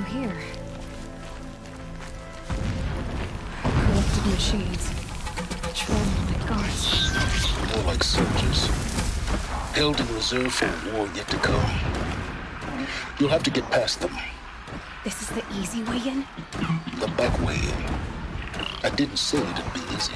here? Corrupted machines. Patrolling like guards. More like soldiers. Held in reserve for a war yet to come. You'll have to get past them. This is the easy way in? The back way in. I didn't say it'd be easy.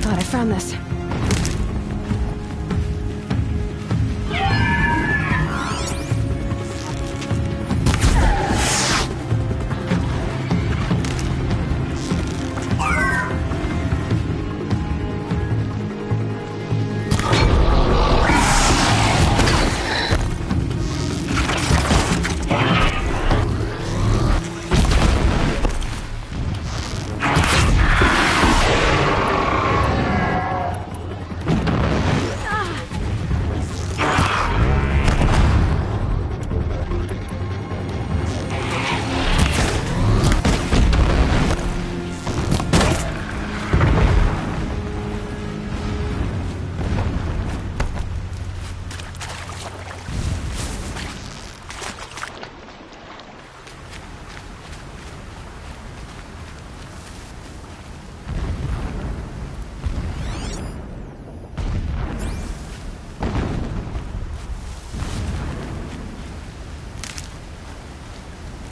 Thought I found this.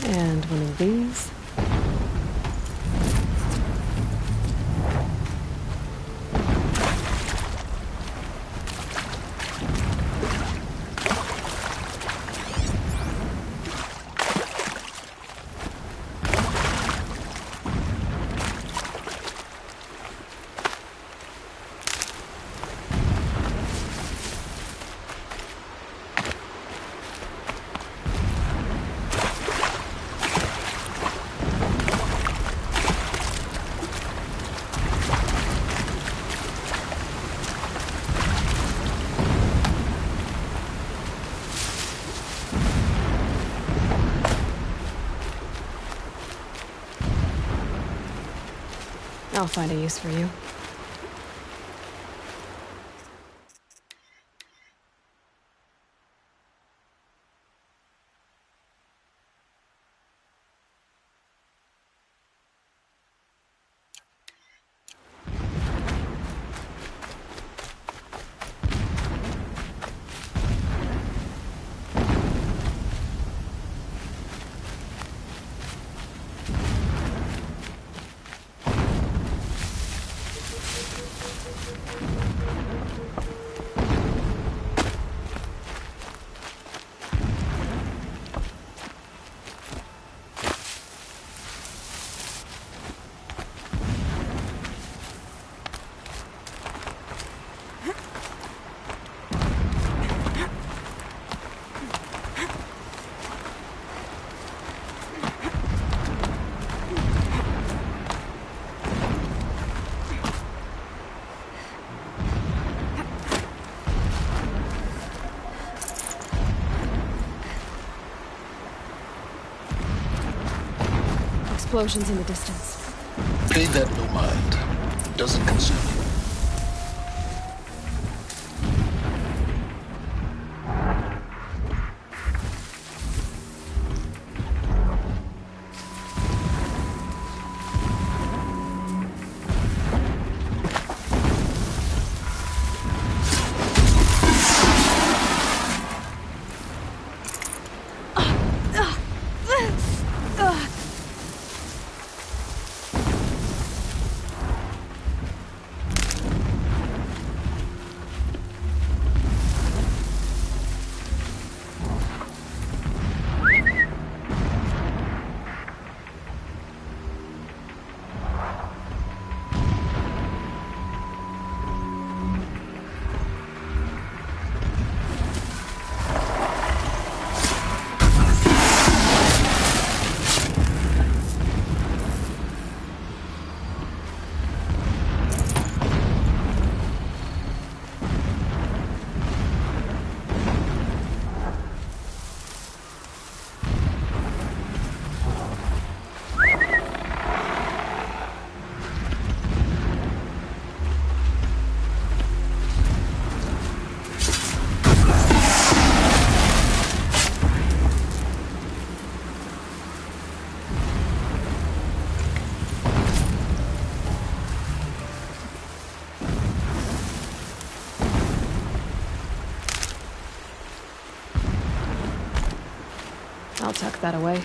And one of these. I'll find a use for you. Explosions in the distance. Pay that no mind. Doesn't concern you. tuck that away.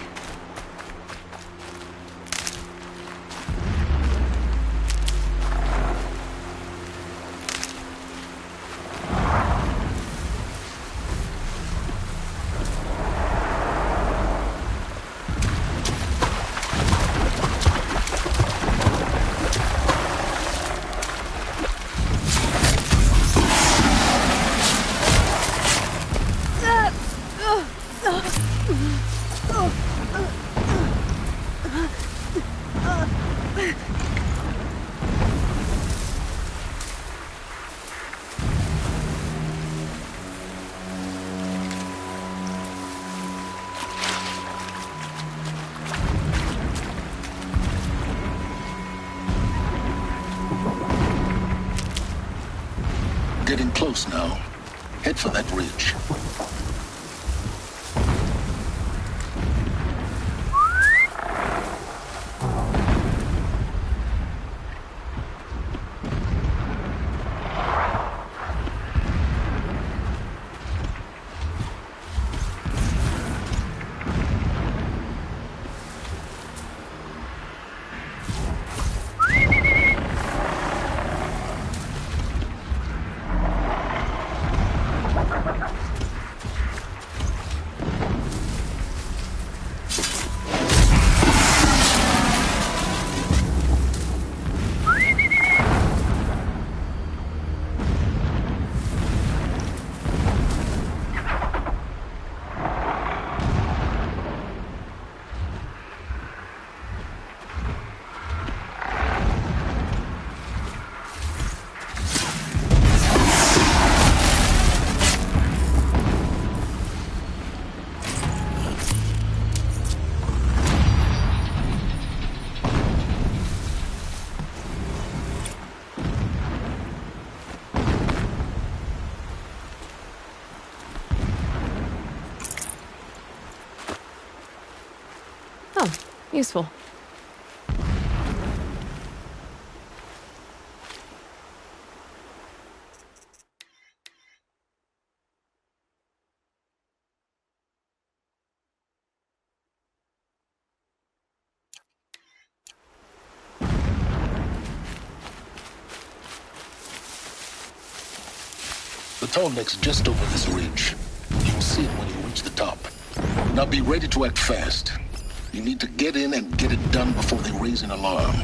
Getting close now. Head for that ridge. Oh, useful. The tall neck's just over this ridge. You'll see it when you reach the top. Now be ready to act fast. You need to get in and get it done before they raise an alarm.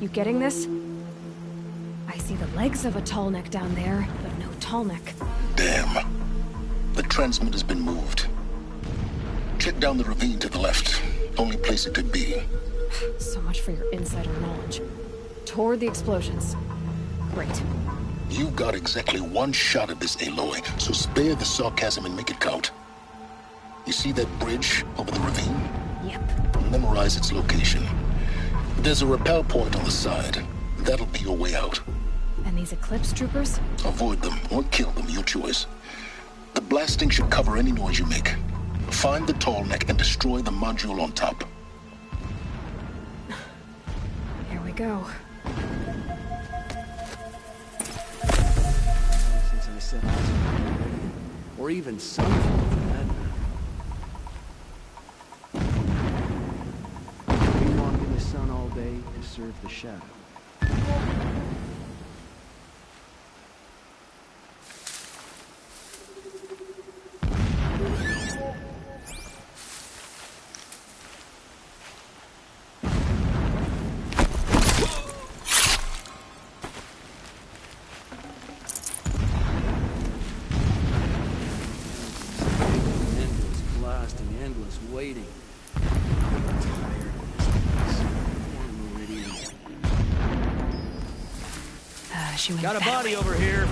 You getting this? I see the legs of a tall neck down there, but no tall neck. Damn. The transmitter's been moved. Check down the ravine to the left. Only place it could be. So much for your insider knowledge. Toward the explosions. Great. You got exactly one shot at this, Aloy, so spare the sarcasm and make it count. You see that bridge over the ravine? Yep. Memorize its location. There's a rappel point on the side. That'll be your way out. And these Eclipse troopers? Avoid them or kill them, your choice. The blasting should cover any noise you make. Find the tall neck and destroy the module on top. Here we go. Since I set eyes on you, or even sunfall for that matter. We walk in the sun all day to serve the shadow. issue in Got a that body way. over here.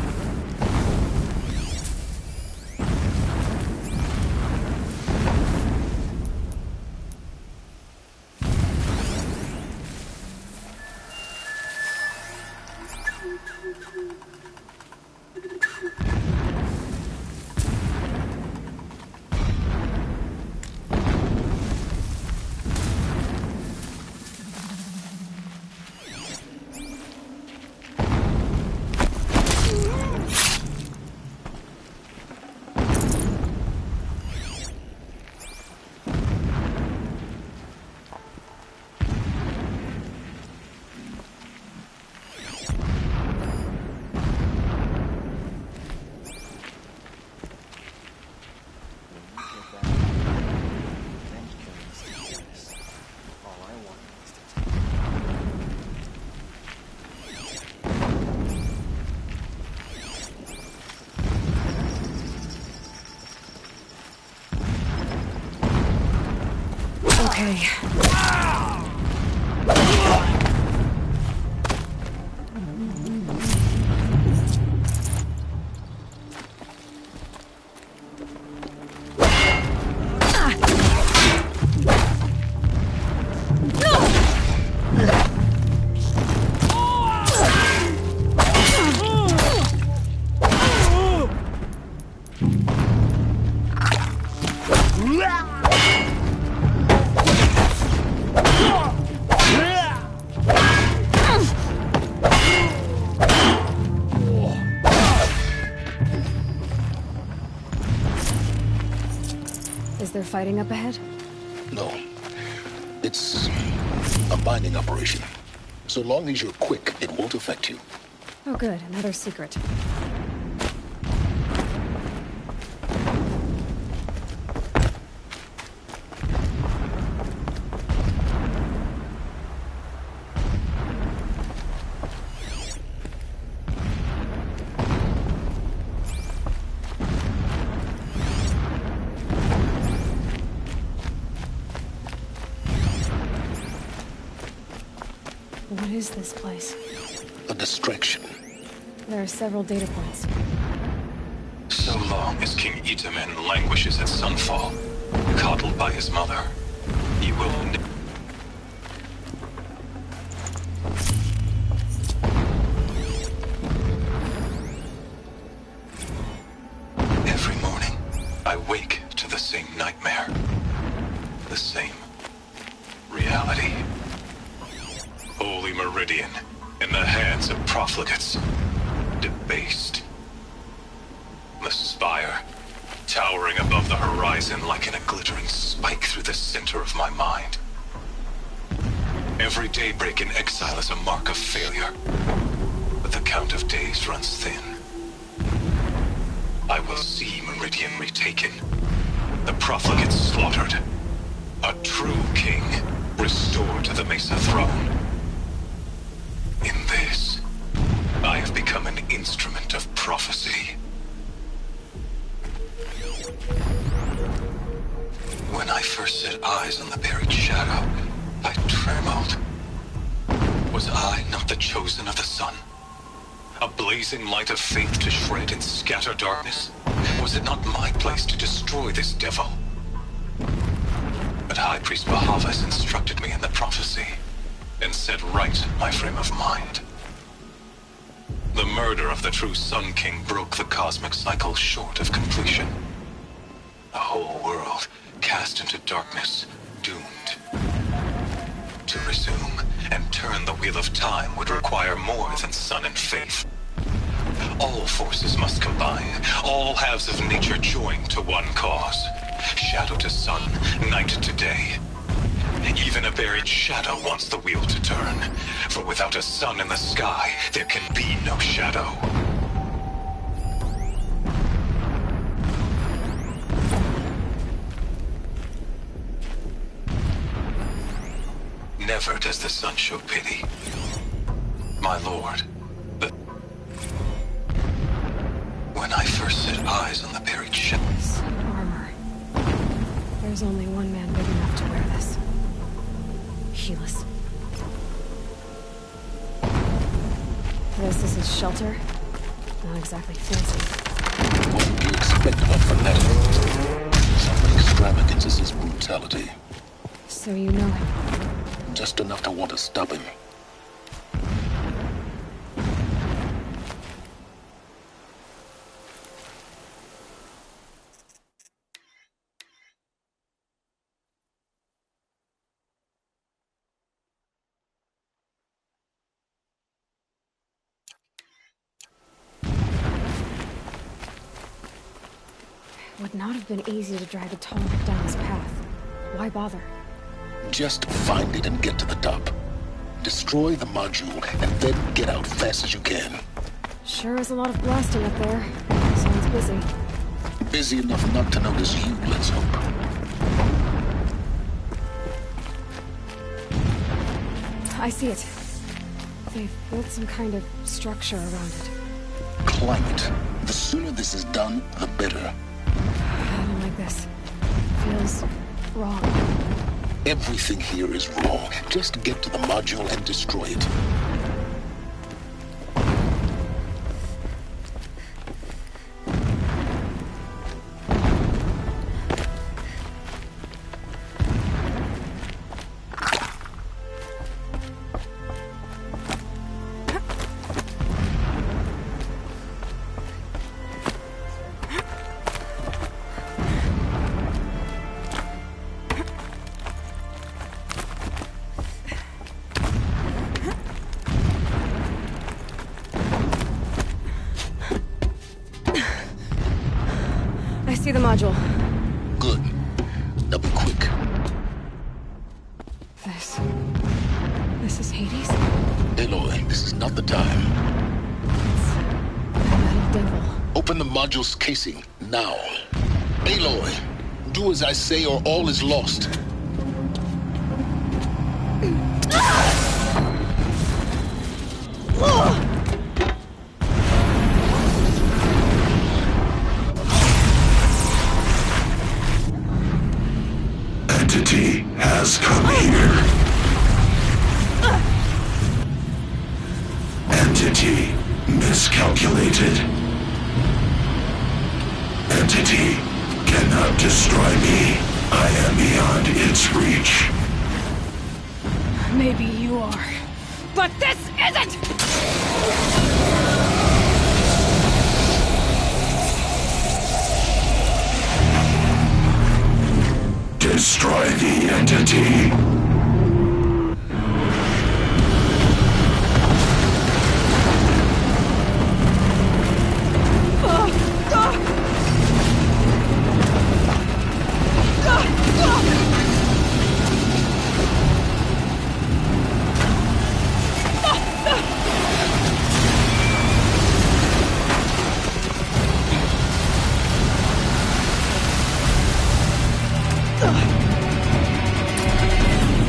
Okay. Is there fighting up ahead? No. It's a binding operation. So long as you're quick, it won't affect you. Oh good, another secret. What is this place? A distraction. There are several data points. So long as King Itamen languishes at Sunfall, coddled by his mother, he will Every morning, I wake to the same nightmare. The same reality. Holy Meridian, in the hands of profligates. Debased. The spire, towering above the horizon like a glittering spike through the center of my mind. Every daybreak in exile is a mark of failure, but the count of days runs thin. I will see Meridian retaken, the profligates slaughtered, a true king restored to the Mesa throne. In this, I have become an instrument of prophecy. When I first set eyes on the buried shadow, I trembled. Was I not the chosen of the sun? A blazing light of faith to shred and scatter darkness? Was it not my place to destroy this devil? But High Priest Bahavas instructed me in the prophecy, and set right my frame of mind. The murder of the true Sun King broke the cosmic cycle short of completion. The whole world cast into darkness, doomed. To resume and turn the wheel of time would require more than sun and faith. All forces must combine, all halves of nature join to one cause. Shadow to sun, night to day. Even a buried shadow wants the wheel to turn, for without a sun in the sky, there can be no shadow. Never does the sun show pity. My lord, when I first set eyes on the buried shadow... Armor. There's only one man big enough to wear this. Helis. this is his shelter? Not exactly fancy. What would you expect of a fanatic? Some extravagance is his brutality. So you know him? Just enough to want to stop him. Would not have been easy to drag a Tallneck down this path. Why bother? Just find it and get to the top. Destroy the module and then get out fast as you can. Sure is a lot of blasting up there. Sounds busy. Busy enough not to notice you, let's hope. I see it. They've built some kind of structure around it. Climb it. The sooner this is done, the better. I don't like this. Feels wrong. Everything here is wrong. Just get to the module and destroy it. I see the module. Good. Now be quick. This is Hades? Aloy, this is not the time. It's the metal devil. Open the module's casing, now. Aloy, do as I say or all is lost. Entity has come here. Entity miscalculated. Entity cannot destroy me. I am beyond its reach. Maybe you are. But this isn't! Destroy the entity.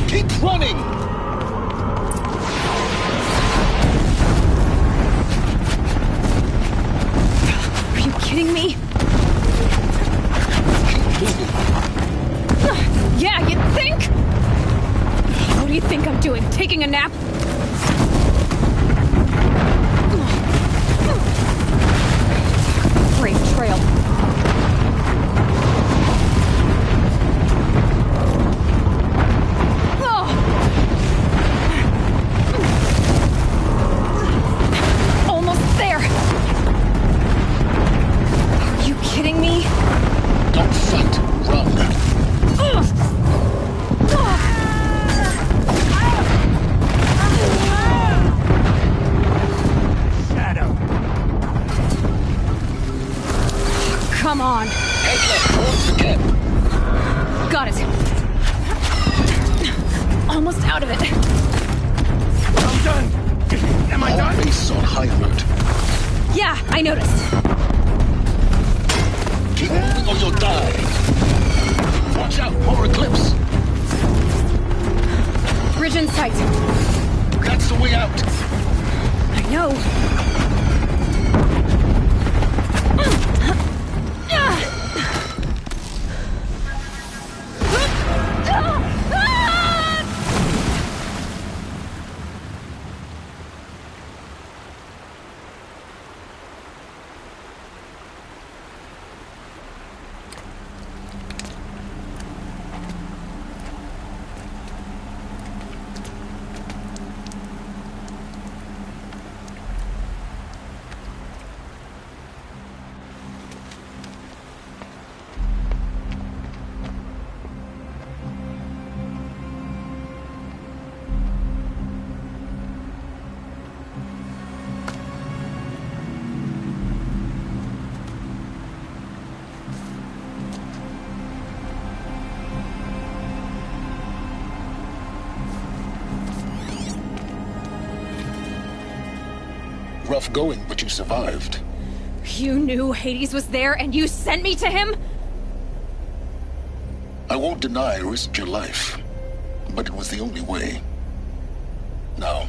Keep running! Are you kidding me? Keep moving. Yeah, you'd think? What do you think I'm doing? Taking a nap? Great trail. Almost there. Are you kidding me? Don't fight, run. Shadow. Come on. Head left towards the camp. Got it. Almost out of it. I'm done. Am I All done? base on high alert. Yeah, I noticed. Keep moving or you'll die. Watch out, more Eclipse. Bridge in sight. That's the way out. I know. rough going, but you survived. You knew Hades was there and you sent me to him? I won't deny I risked your life, but it was the only way. Now,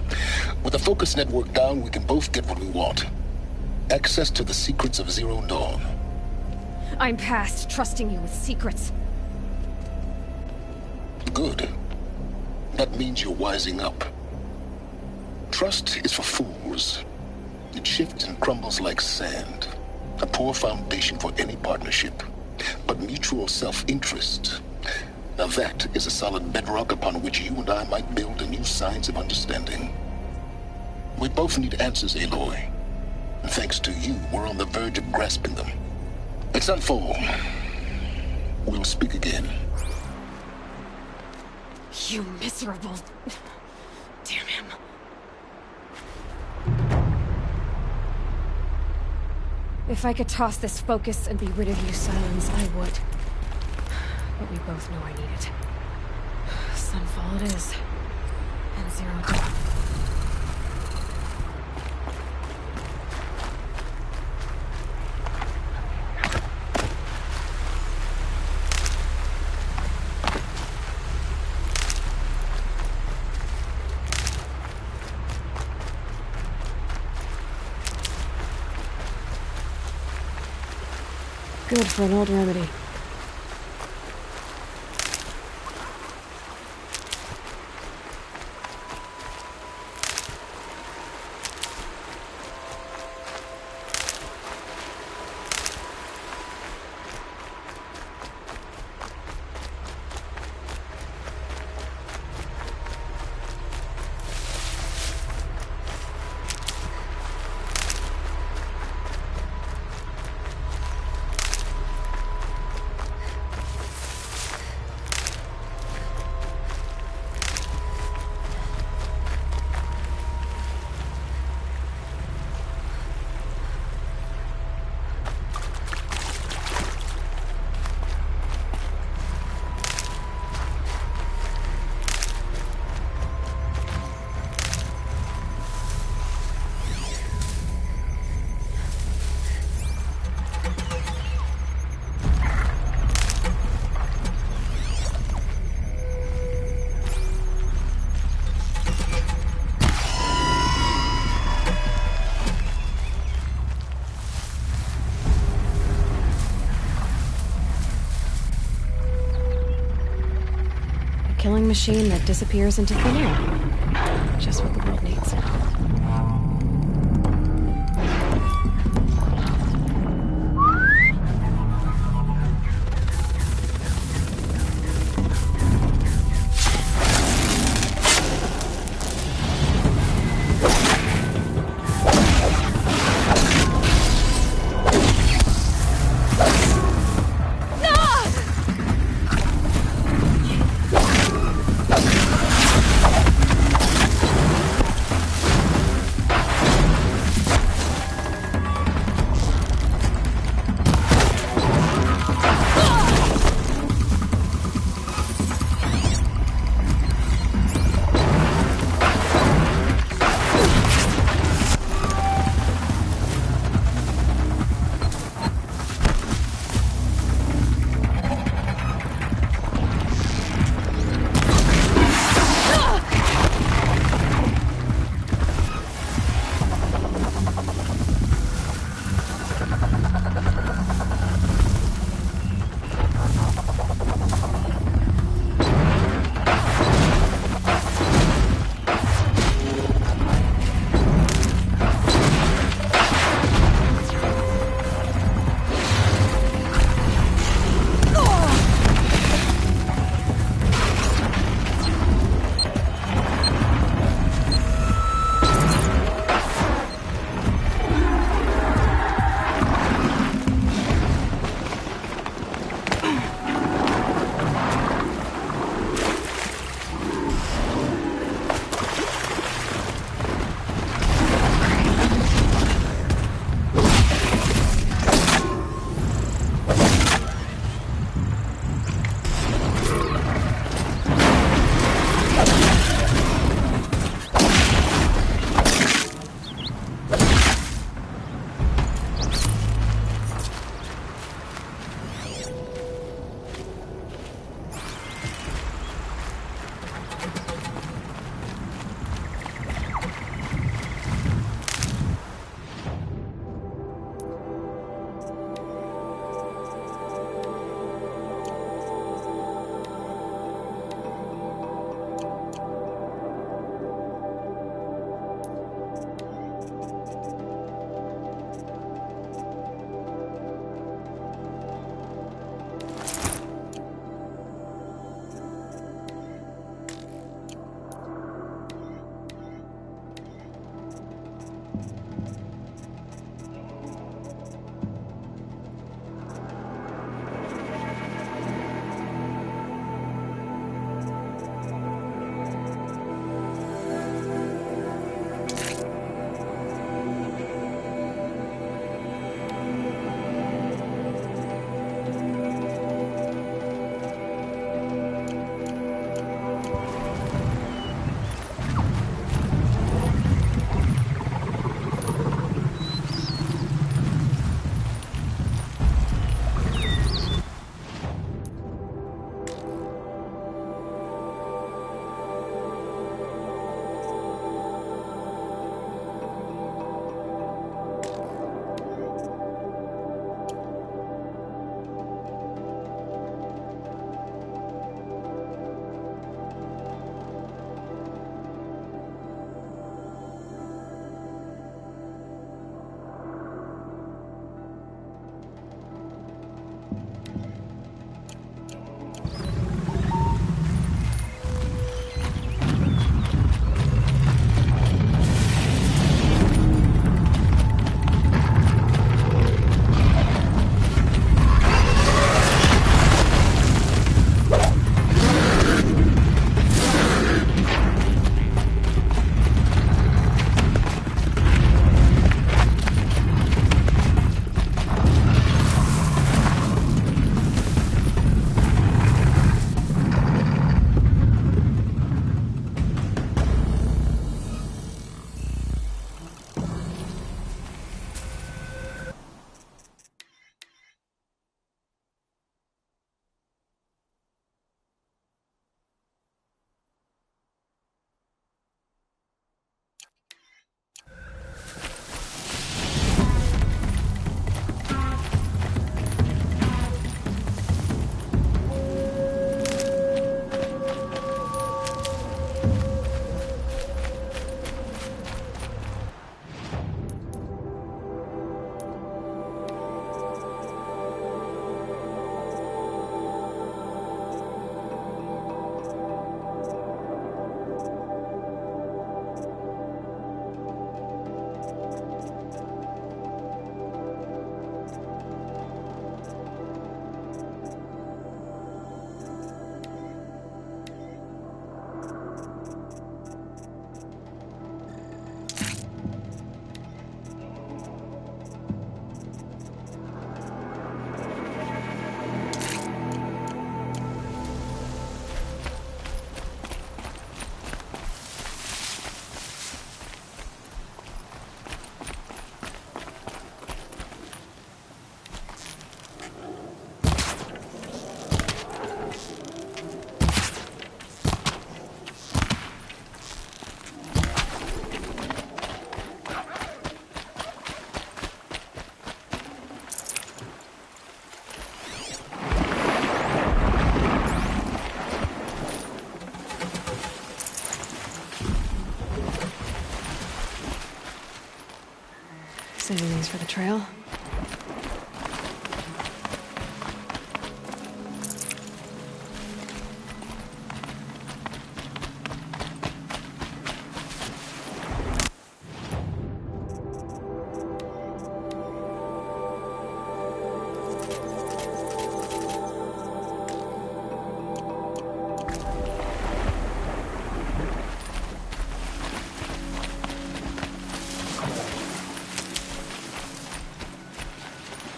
with the focus network down, we can both get what we want. Access to the secrets of Zero Dawn. I'm past trusting you with secrets. Good. That means you're wising up. Trust is for fools. It shifts and crumbles like sand. A poor foundation for any partnership. But mutual self-interest. Now that is a solid bedrock upon which you and I might build a new science of understanding. We both need answers, Aloy. And thanks to you, we're on the verge of grasping them. It's Sunfall. We'll speak again. You miserable... Damn him. If I could toss this focus and be rid of you, Silence, I would. But we both know I need it. Sunfall it is. And Zero Dawn. Good for an old remedy. Killing machine that disappears into thin air. Just what the world needs. Saving these for the trail.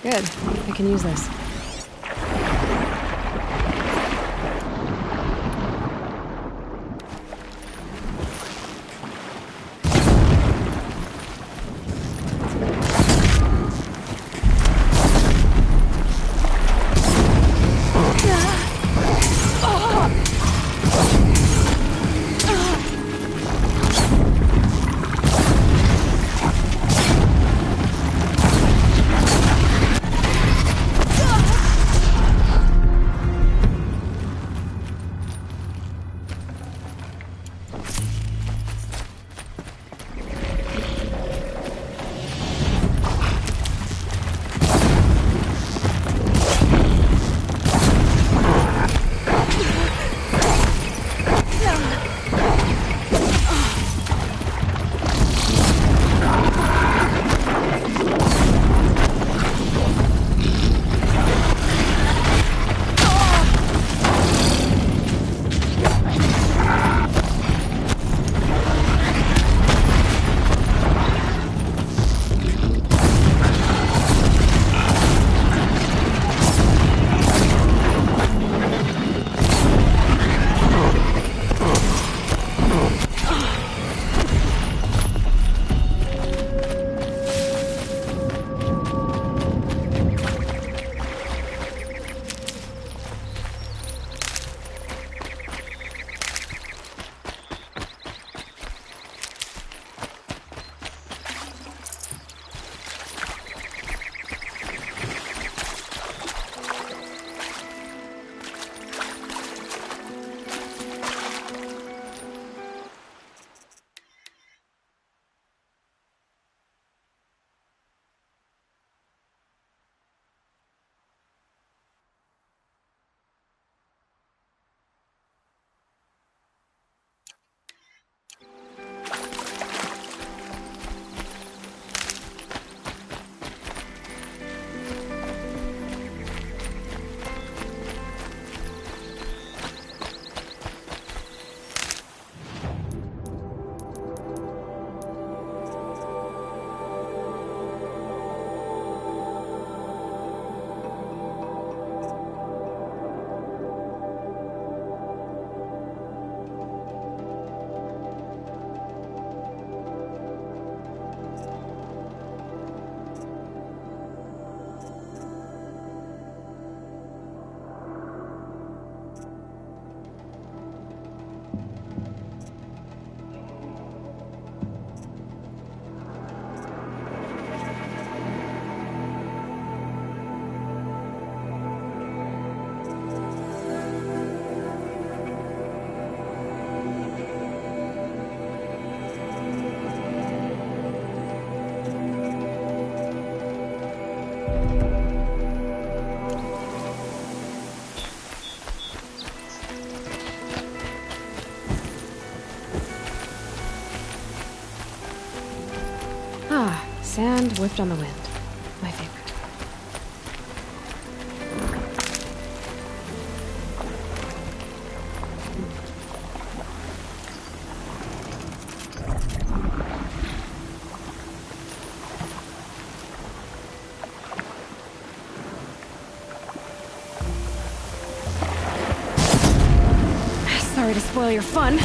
Good. I can use this. Sand whipped on the wind. My favorite. Sorry to spoil your fun.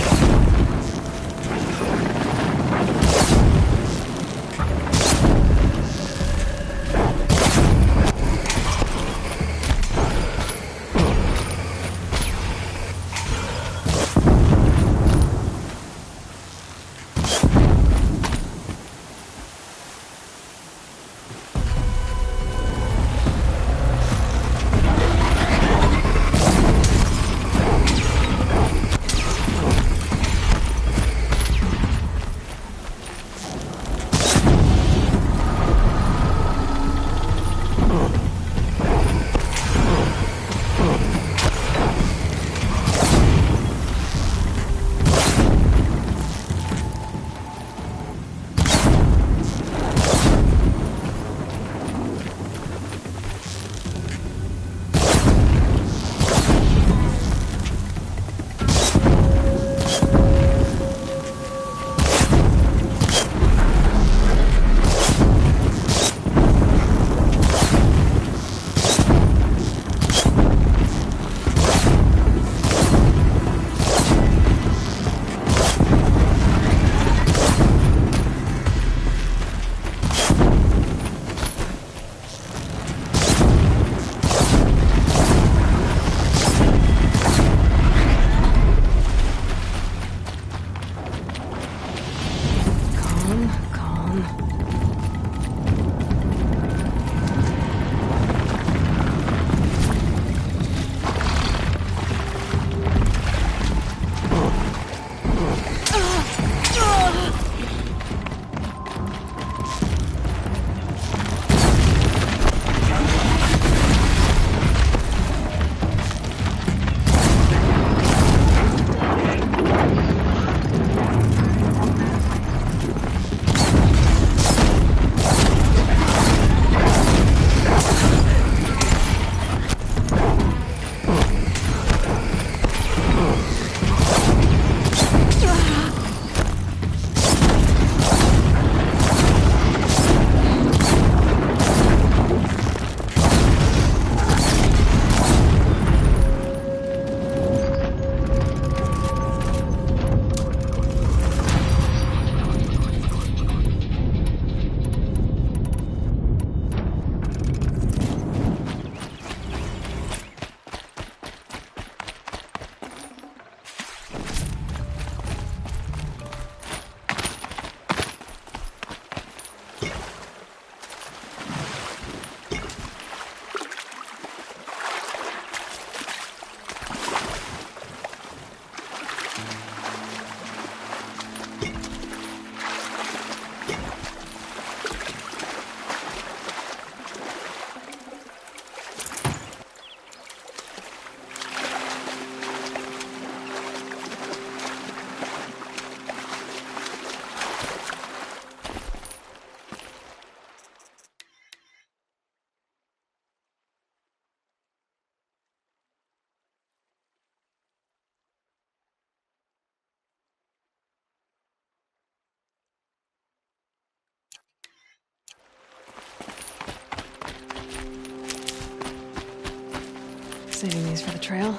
Saving these for the trail.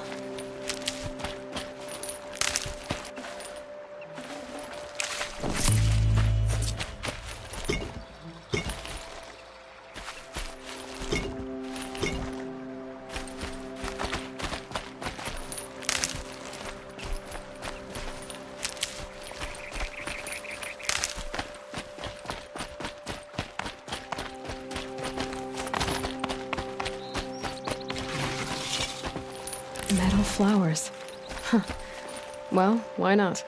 Metal flowers. Huh. Well, why not?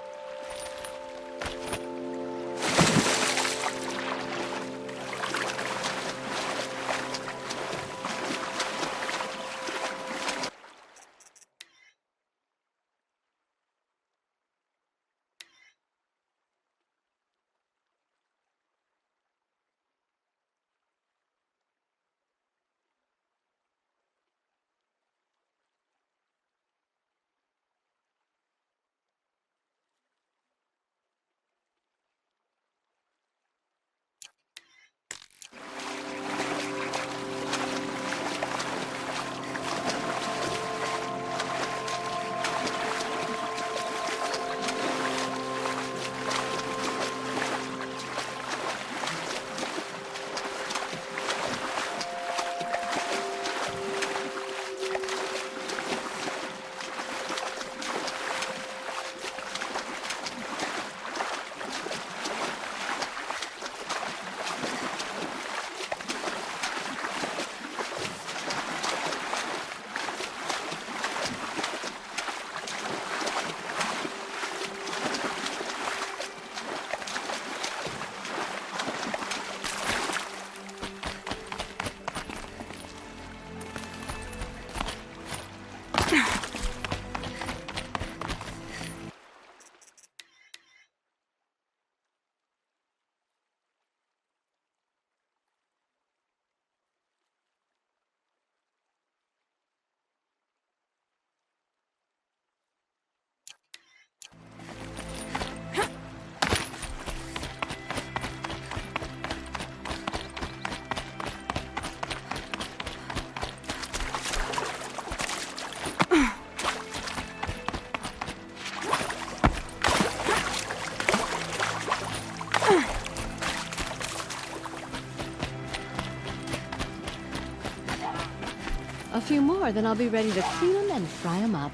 A few more, then I'll be ready to clean them and fry them up.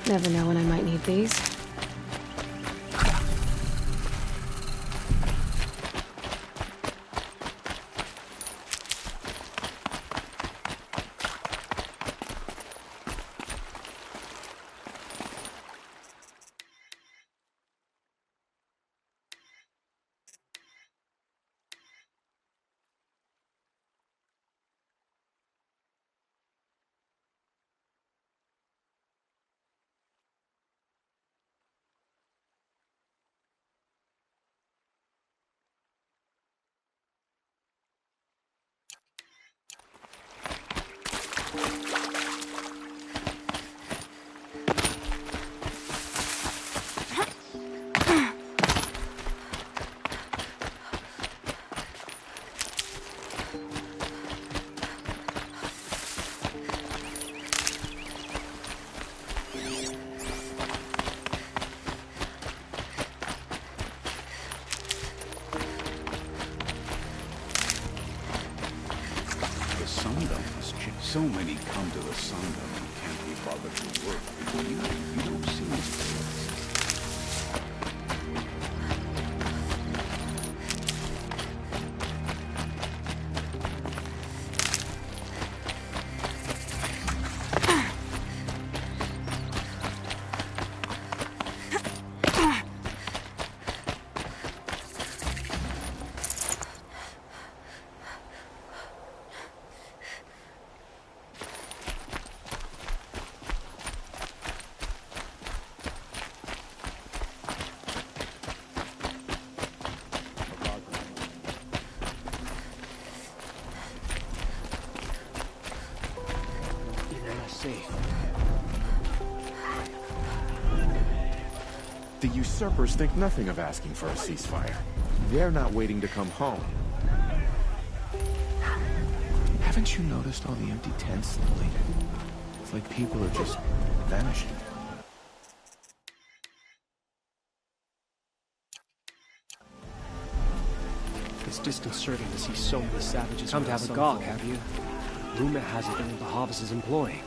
Never know when I might need these. So many come to the Sundom and can't be bothered to work. You don't seem as The usurpers think nothing of asking for a ceasefire. They're not waiting to come home. Haven't you noticed all the empty tents lately? It's like people are just vanishing. It's disconcerting to see so many savages come to have a gawk, have you? Rumor has it they're in Bahavas' employ.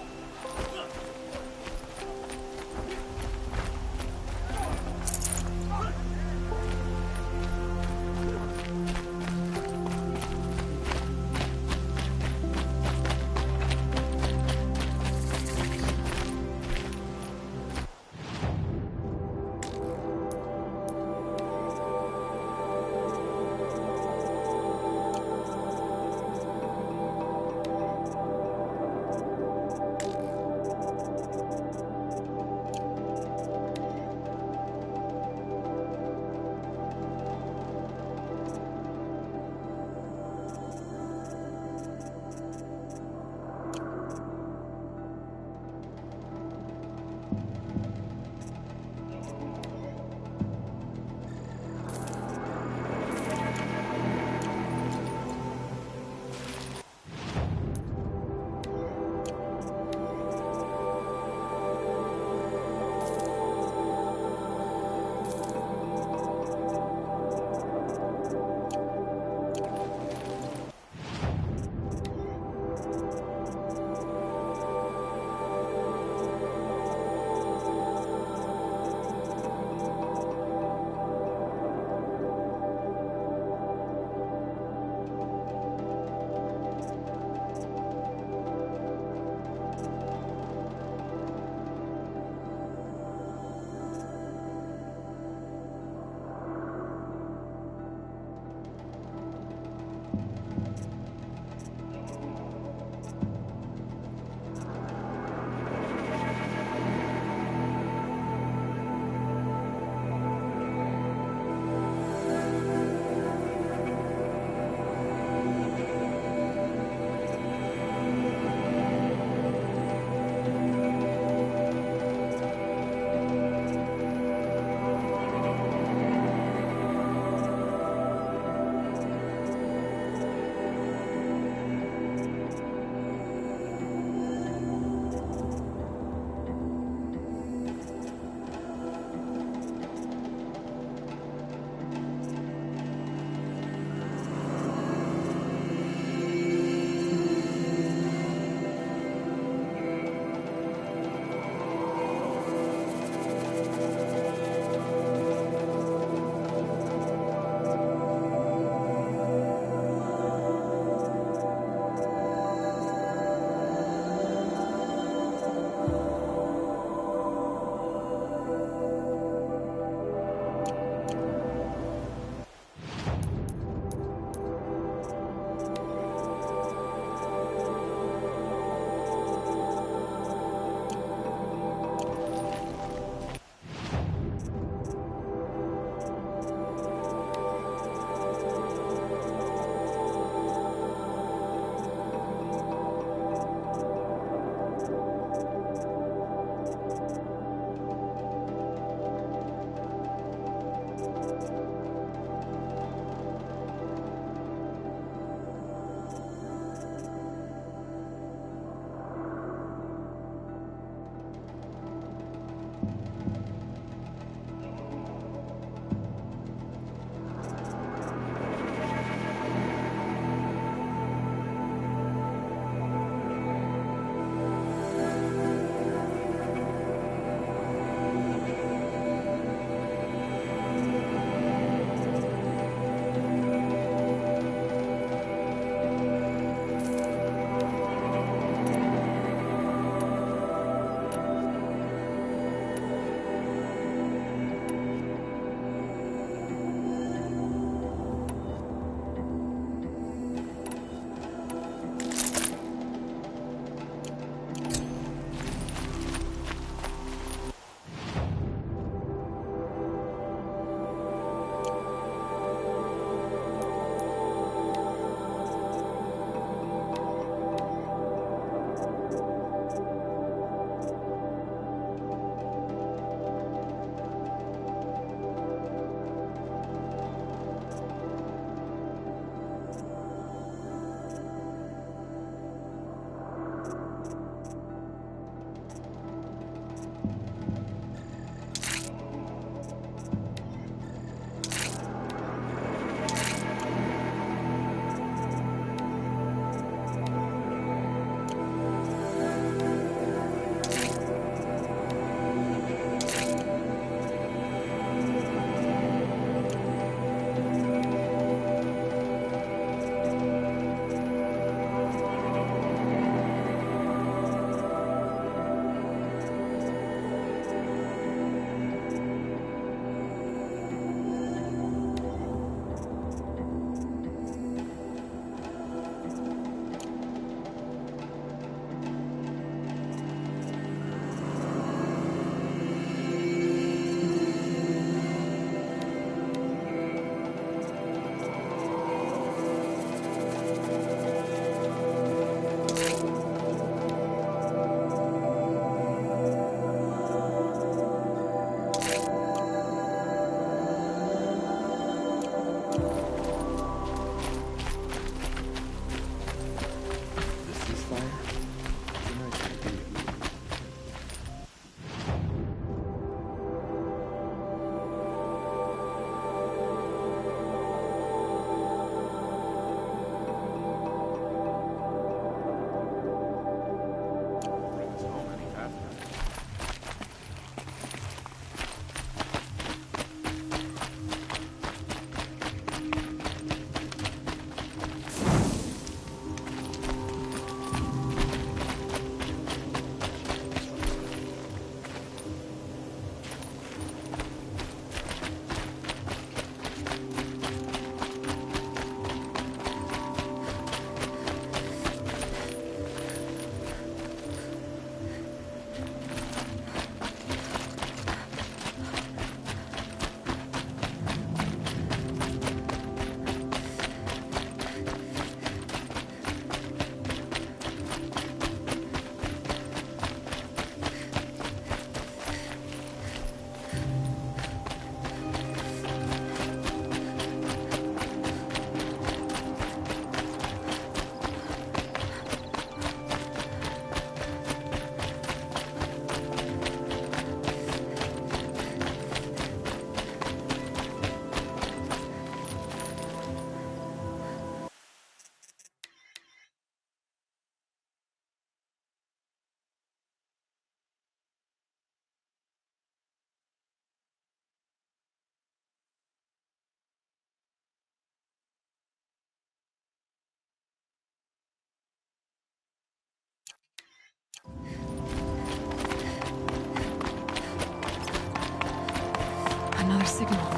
signal.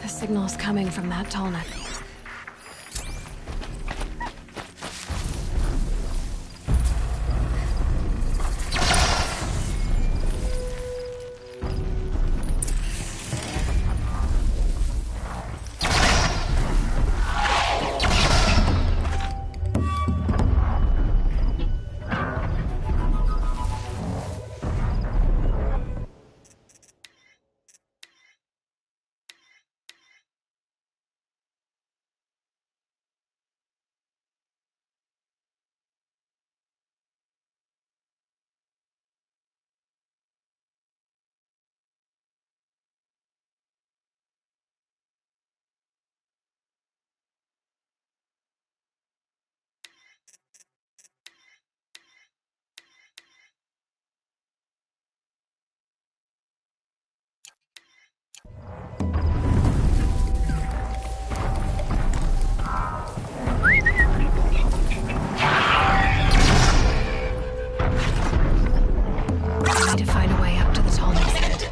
The signal's coming from that tallneck. Need to find a way up to the tallneck's head.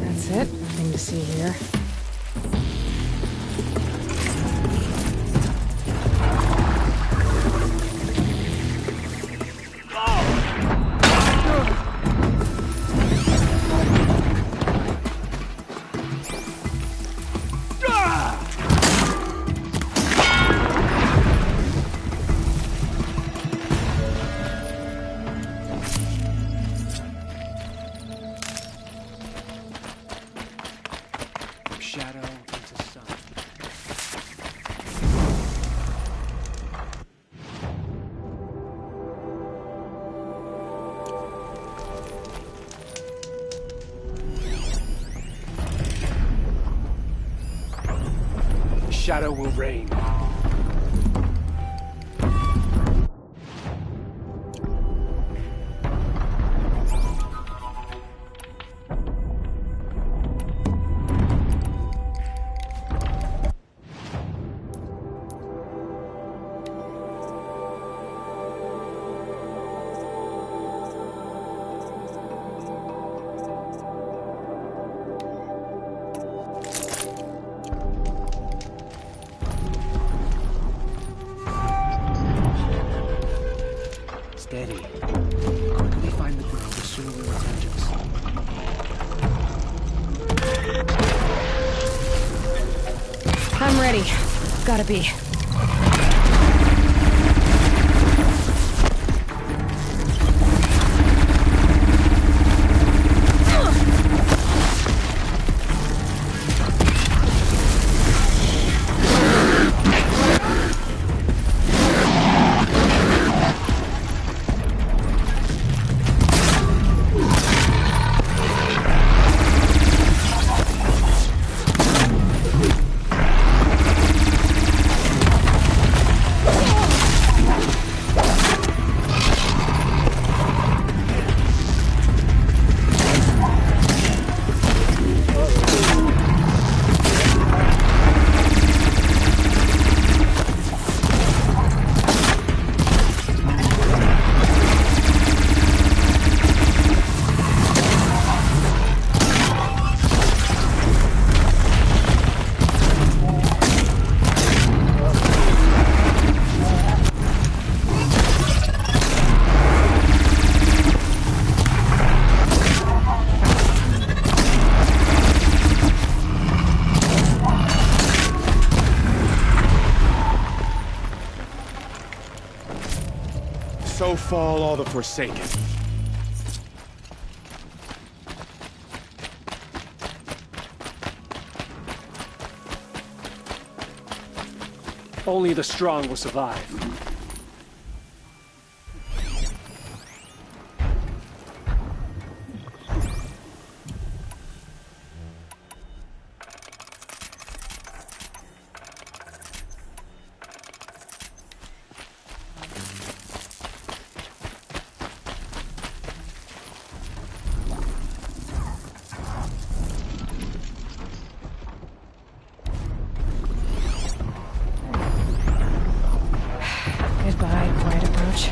That's it. Nothing to see here. Shadow into sun. Shadow will reign. Steady. Quickly find the ground the sooner we return us. I'm ready. Gotta be. So fall all the Forsaken. Only the strong will survive. Goodbye, quiet approach.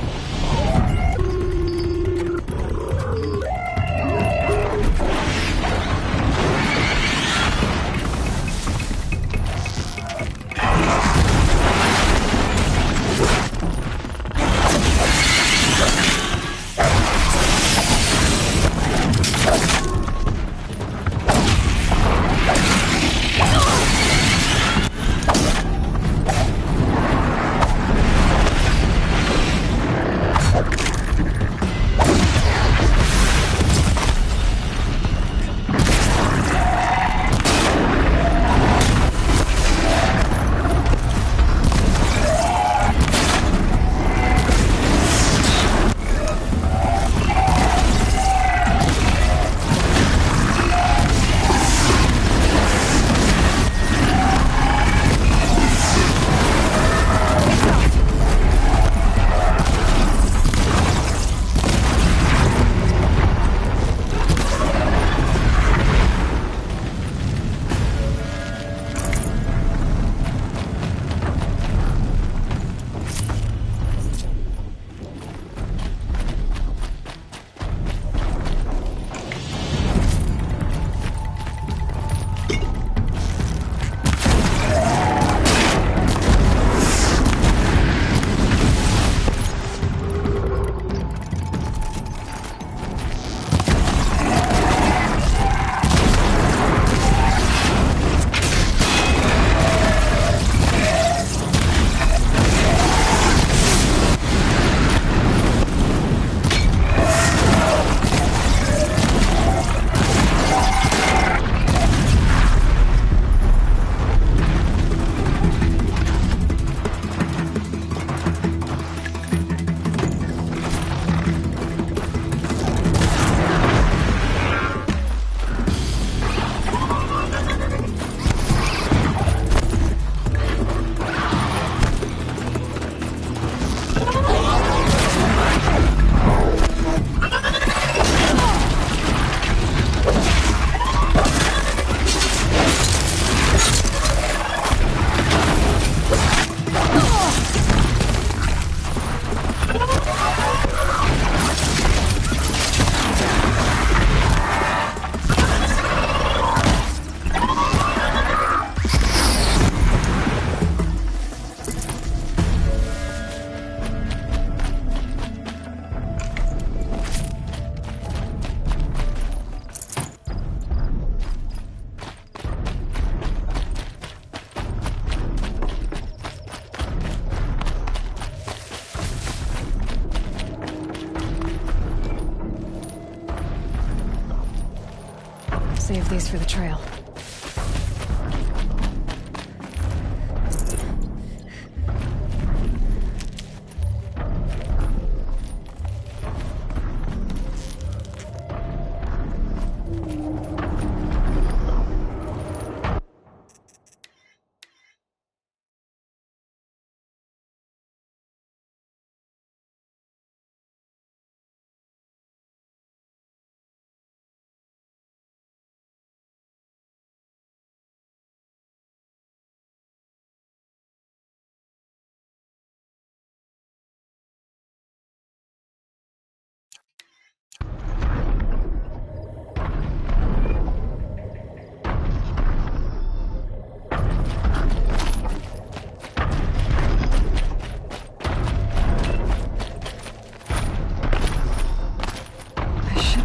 Save these for the trail.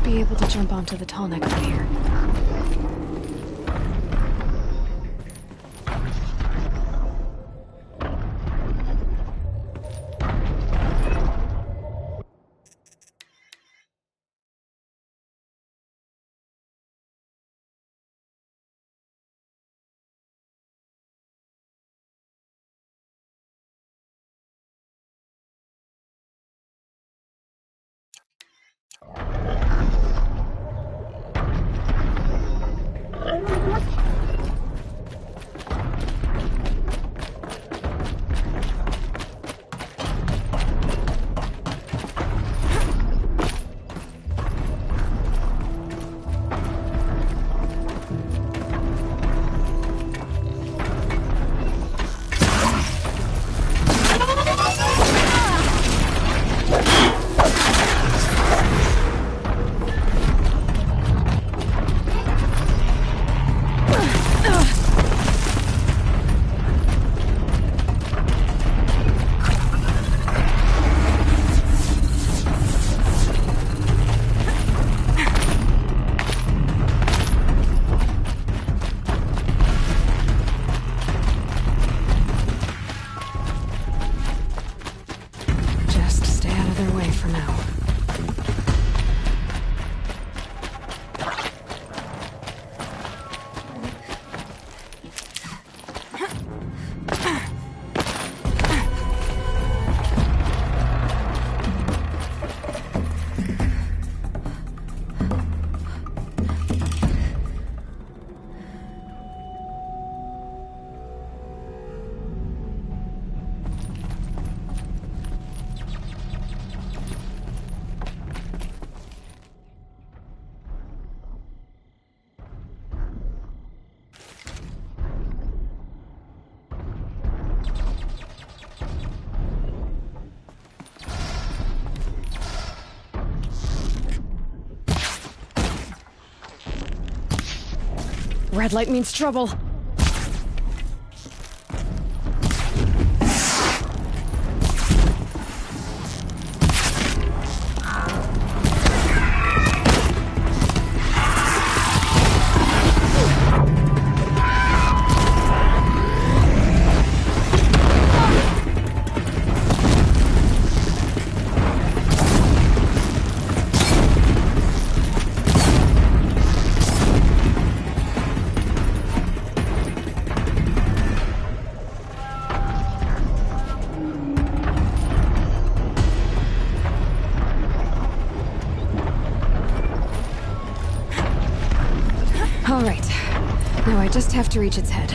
Be able to jump onto the tall neck from here. Red light means trouble. All right. Now I just have to reach its head.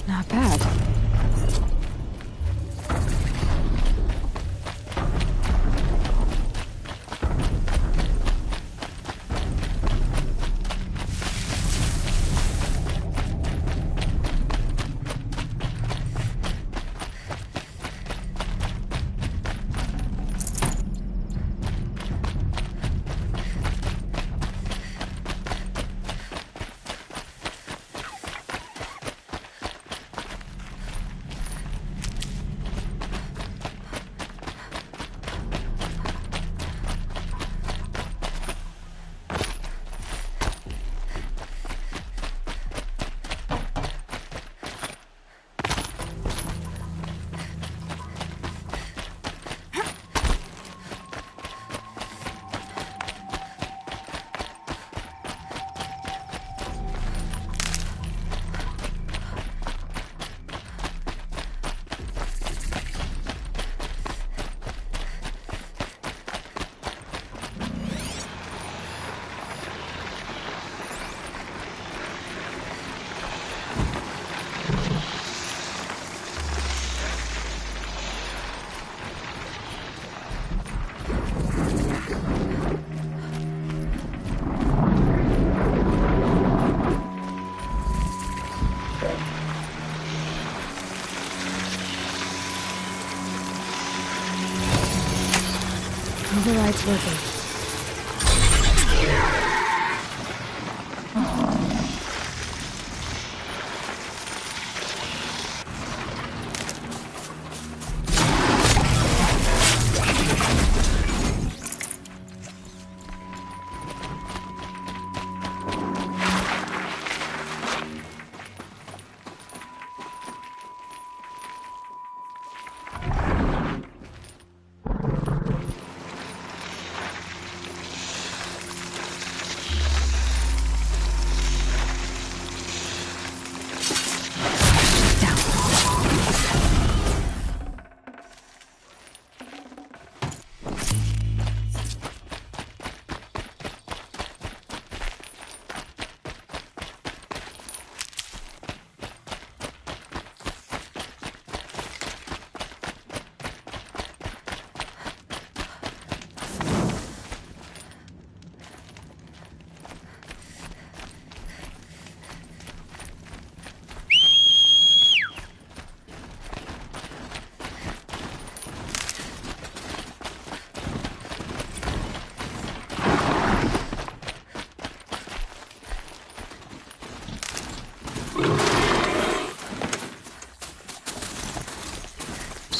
Not bad. Override's working.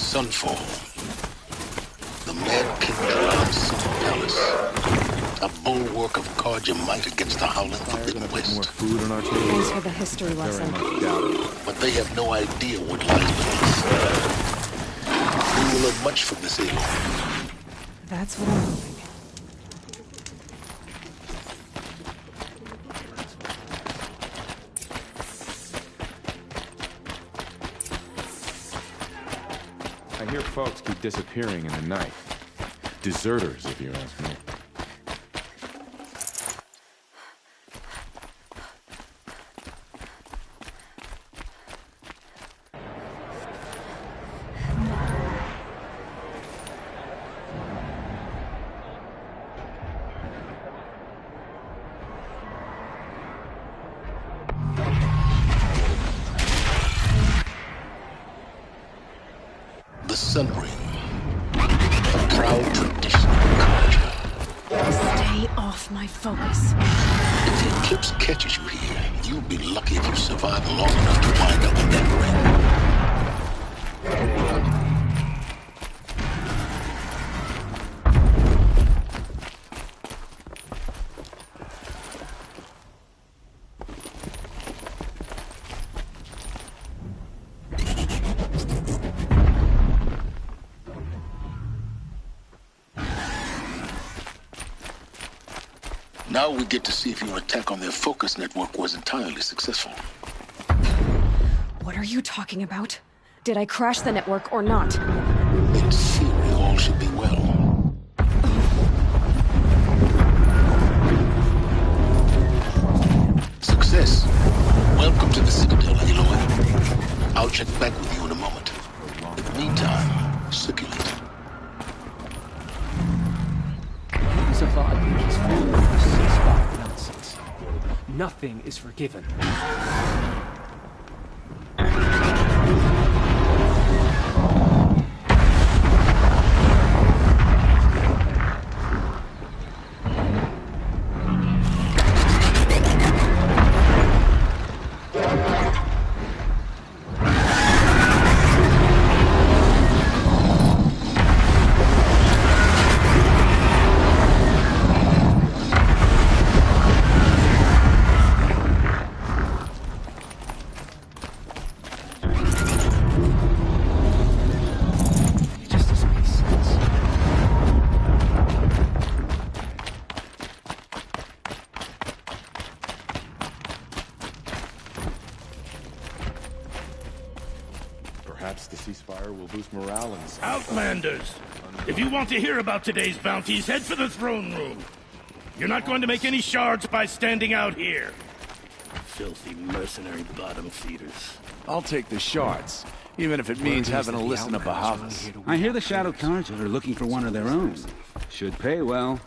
Sunfall. The Mad King Drow's Sun Palace. A bulwark of guard your might against the howling Forbidden West. More food on our table. Thanks for the history lesson. But they have no idea what lies beneath. We will learn much from this area. That's what I'm hoping. I hear folks keep disappearing in the night. Deserters, if you ask me. The Sun Ring. A proud tradition of culture. Stay off my focus. If the eclipse catches you here, you'll be lucky if you survive long enough to wind up in that Now we get to see if your attack on their focus network was entirely successful. What are you talking about? Did I crash the network or not? In theory, all should be well. Success. Welcome to the Citadel, Aloy. I'll check back with you in a moment. In the meantime, circulate. Zavad is full of ceasefire nonsense. Nothing is forgiven. Perhaps the ceasefire will boost morale and... Outlanders! If you want to hear about today's bounties, head for the throne room. You're not going to make any shards by standing out here. Filthy mercenary bottom feeders. I'll take the shards, even if it means having to listen to Bahavas. I hear the Shadow Council are looking for one of their own. Should pay well.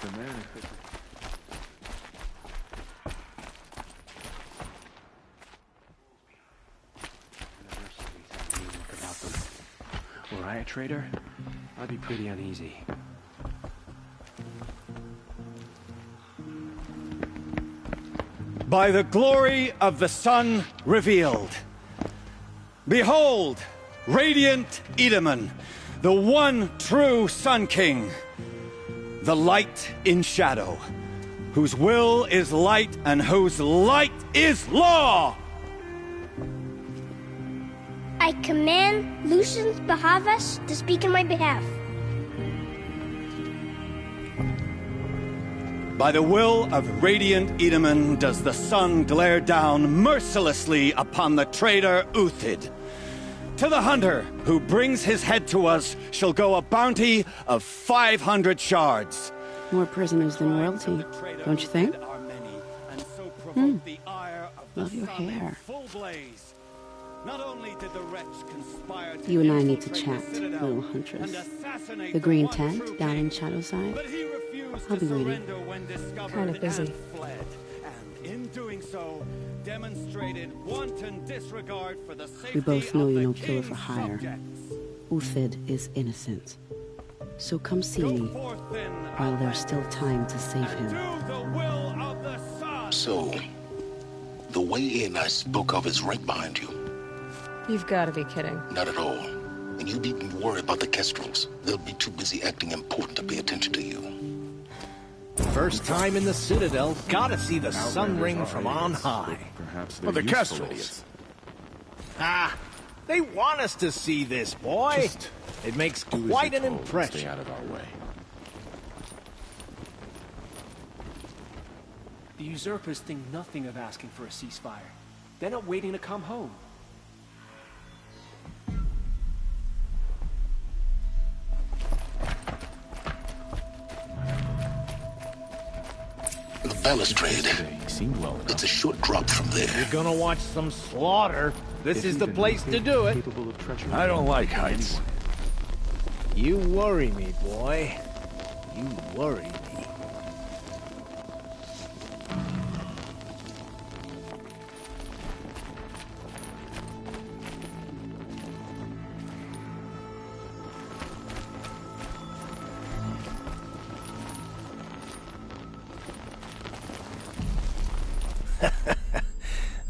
The man is... Were I a traitor, I'd be pretty uneasy. By the glory of the sun revealed. Behold, radiant Edaman, the one true Sun King. The light in shadow, whose will is light and whose light is law! I command Lucius Bahavas to speak in my behalf. By the will of radiant Edaman does the sun glare down mercilessly upon the traitor Uthid. To the hunter who brings his head to us shall go a bounty of 500 shards. More prisoners than royalty, don't you think? Love your hair. Not only did the wretch conspire to You and I need to chat, little huntress. The green tent down in Shadowside. I'll be waiting. Kind of busy. And in doing so, demonstrated wanton disregard for the safety We both know of you're the no killer for king's hire. subjects. Uthid is innocent. So come see me while there's still time to save him. So, the way in I spoke of is right behind you. You've got to be kidding. Not at all. And you needn't worry about the Kestrels. They'll be too busy acting important to pay attention to you. First time in the Citadel, gotta see the sun ring from on high. Perhaps Well, the Kestrels. Ah, they want us to see this, boy. It makes quite an impression. Stay out of our way. The usurpers think nothing of asking for a ceasefire. They're not waiting to come home. The balustrade. It's a short drop from there. You're gonna watch some slaughter. This is the place to do it. I don't like heights. You worry me, boy. You worry me.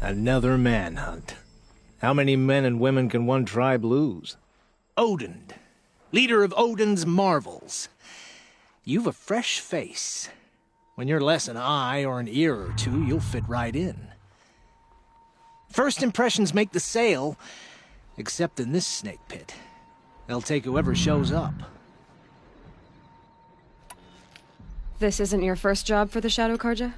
Another manhunt. How many men and women can one tribe lose? Odin, leader of Odin's marvels. You've a fresh face. When you're less an eye or an ear or two, you'll fit right in. First impressions make the sale, except in this snake pit. They'll take whoever shows up. This isn't your first job for the Shadow Carja?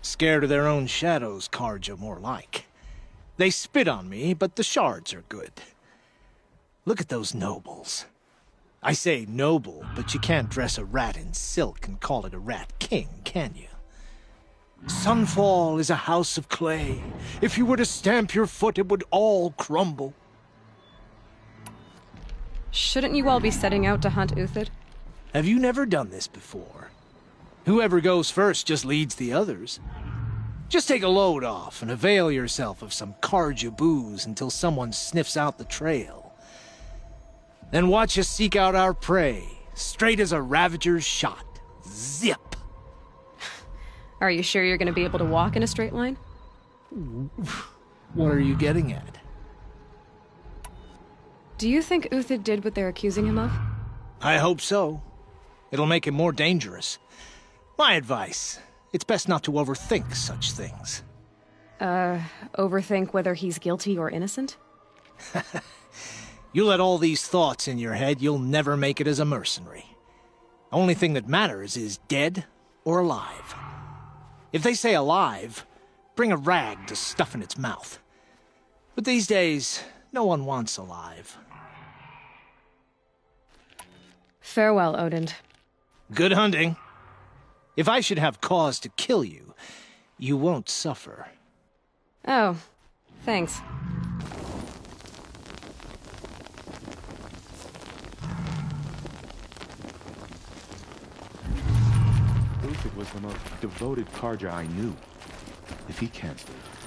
Scared of their own shadows, Carja, more like. They spit on me, but the shards are good. Look at those nobles. I say noble, but you can't dress a rat in silk and call it a rat king, can you? Sunfall is a house of clay. If you were to stamp your foot, it would all crumble. Shouldn't you all be setting out to hunt Uthid? Have you never done this before? Whoever goes first just leads the others. Just take a load off and avail yourself of some Carja booze until someone sniffs out the trail. Then watch us seek out our prey, straight as a Ravager's shot. Zip! Are you sure you're going to be able to walk in a straight line? What are you getting at? Do you think Uthid did what they're accusing him of? I hope so. It'll make him more dangerous. My advice, it's best not to overthink such things. Overthink whether he's guilty or innocent? You let all these thoughts in your head, you'll never make it as a mercenary. Only thing that matters is dead or alive. If they say alive, bring a rag to stuff in its mouth. But these days, no one wants alive. Farewell, Odin. Good hunting. If I should have cause to kill you, you won't suffer. Oh, thanks. Uthid was the most devoted Carja I knew. If he can't live,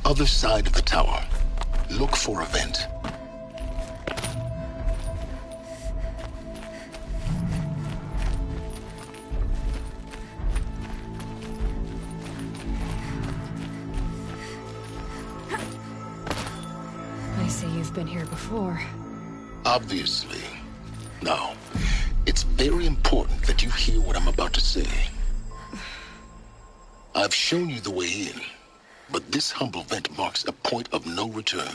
Other side of the tower. Look for a vent. I see you've been here before. Obviously. Now, it's very important that you hear what I'm about to say. I've shown you the way in. But this humble vent marks a point of no return.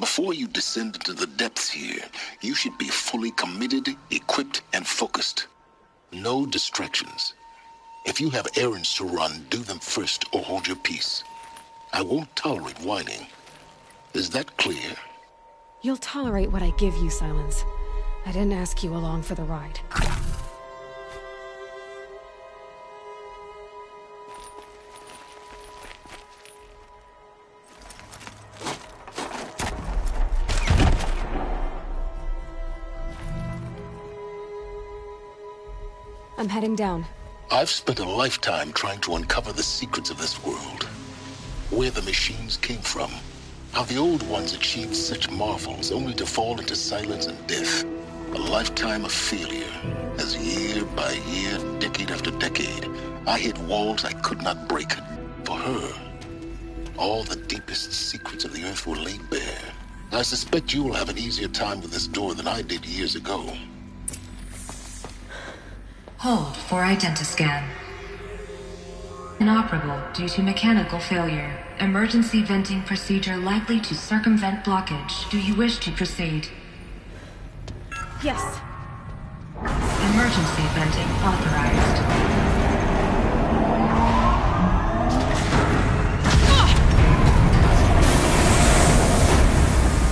Before you descend into the depths here, you should be fully committed, equipped, and focused. No distractions. If you have errands to run, do them first or hold your peace. I won't tolerate whining. Is that clear? You'll tolerate what I give you, Silence. I didn't ask you along for the ride. I'm heading down. I've spent a lifetime trying to uncover the secrets of this world. Where the machines came from. How the old ones achieved such marvels only to fall into silence and death. A lifetime of failure, as year by year, decade after decade, I hit walls I could not break. For her, all the deepest secrets of the Earth were laid bare. I suspect you will have an easier time with this door than I did years ago. Hold for identiscan. Inoperable due to mechanical failure. Emergency venting procedure likely to circumvent blockage. Do you wish to proceed? Yes. Emergency venting authorized.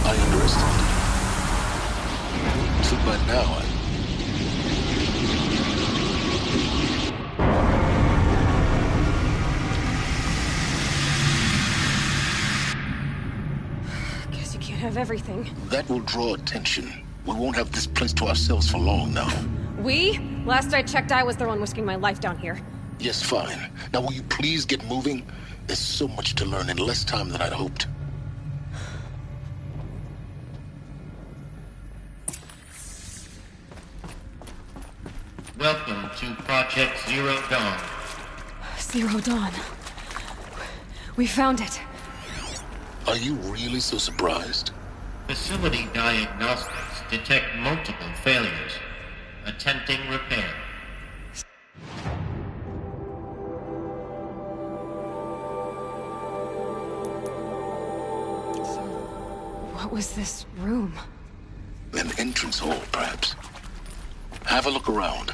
I underestimated you. So by now, Guess you can't have everything. that will draw attention. We won't have this place to ourselves for long now. We? Last I checked, I was the one risking my life down here. Yes, fine. Now will you please get moving? There's so much to learn in less time than I'd hoped. Welcome to Project Zero Dawn. Zero Dawn. We found it. Are you really so surprised? Facility diagnostics detect multiple failures. Attempting repair. What was this room? An entrance hall, perhaps. Have a look around.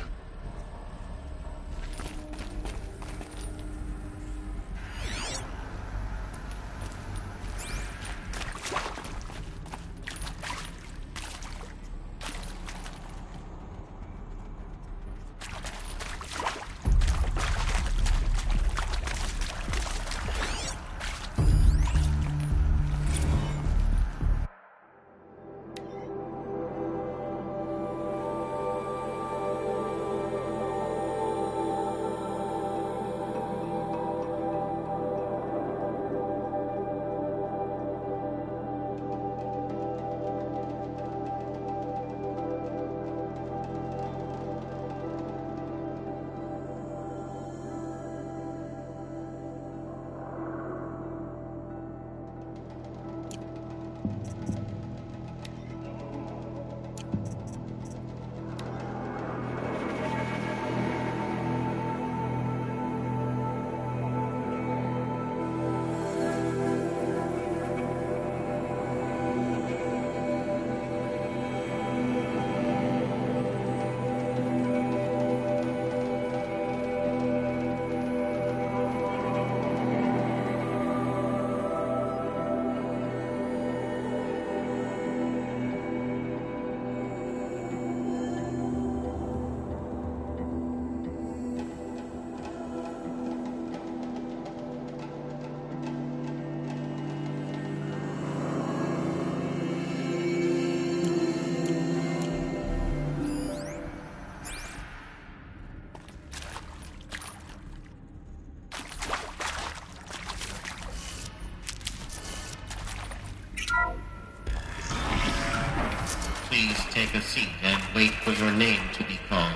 Please take a seat and wait for your name to be called.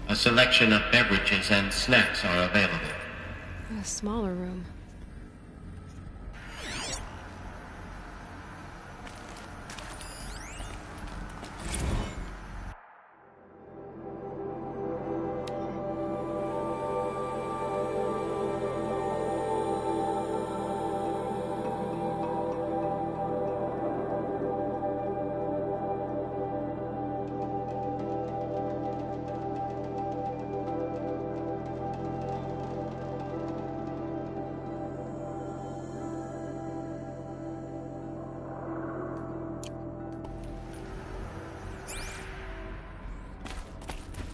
A selection of beverages and snacks are available. A smaller room.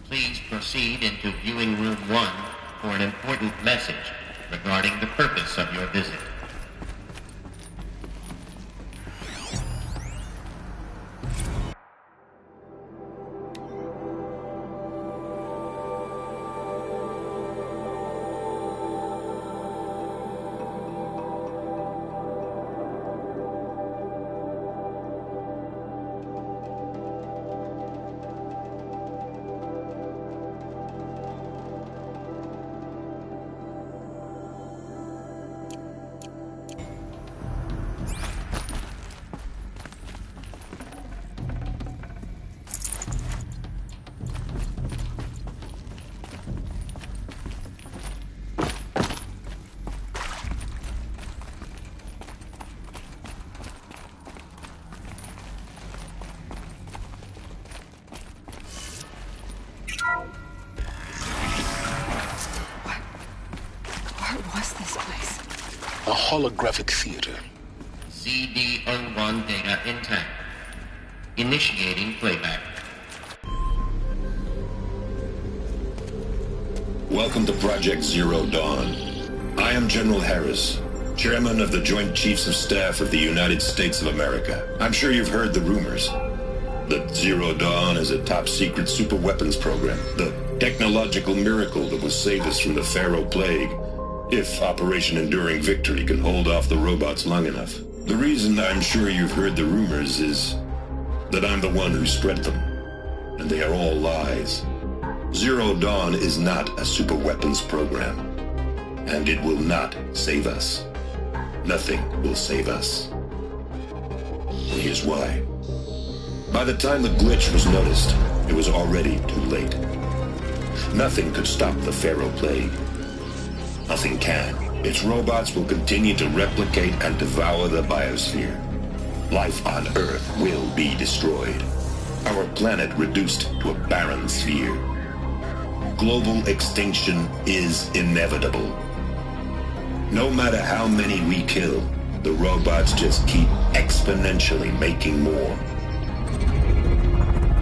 Please proceed into viewing room 1 for an important message regarding the purpose of your visit. A holographic theater. CD01 data intact. Initiating playback. Welcome to Project Zero Dawn. I am General Harris, Chairman of the Joint Chiefs of Staff of the United States of America. I'm sure you've heard the rumors that Zero Dawn is a top-secret super-weapons program, the technological miracle that will save us from the Pharaoh Plague, if Operation Enduring Victory can hold off the robots long enough. The reason I'm sure you've heard the rumors is that I'm the one who spread them, and they are all lies. Zero Dawn is not a super-weapons program, and it will not save us. Nothing will save us. And here's why. By the time the glitch was noticed, it was already too late. Nothing could stop the Pharaoh Plague. Nothing can. Its robots will continue to replicate and devour the biosphere. Life on Earth will be destroyed. Our planet reduced to a barren sphere. Global extinction is inevitable. No matter how many we kill, the robots just keep exponentially making more.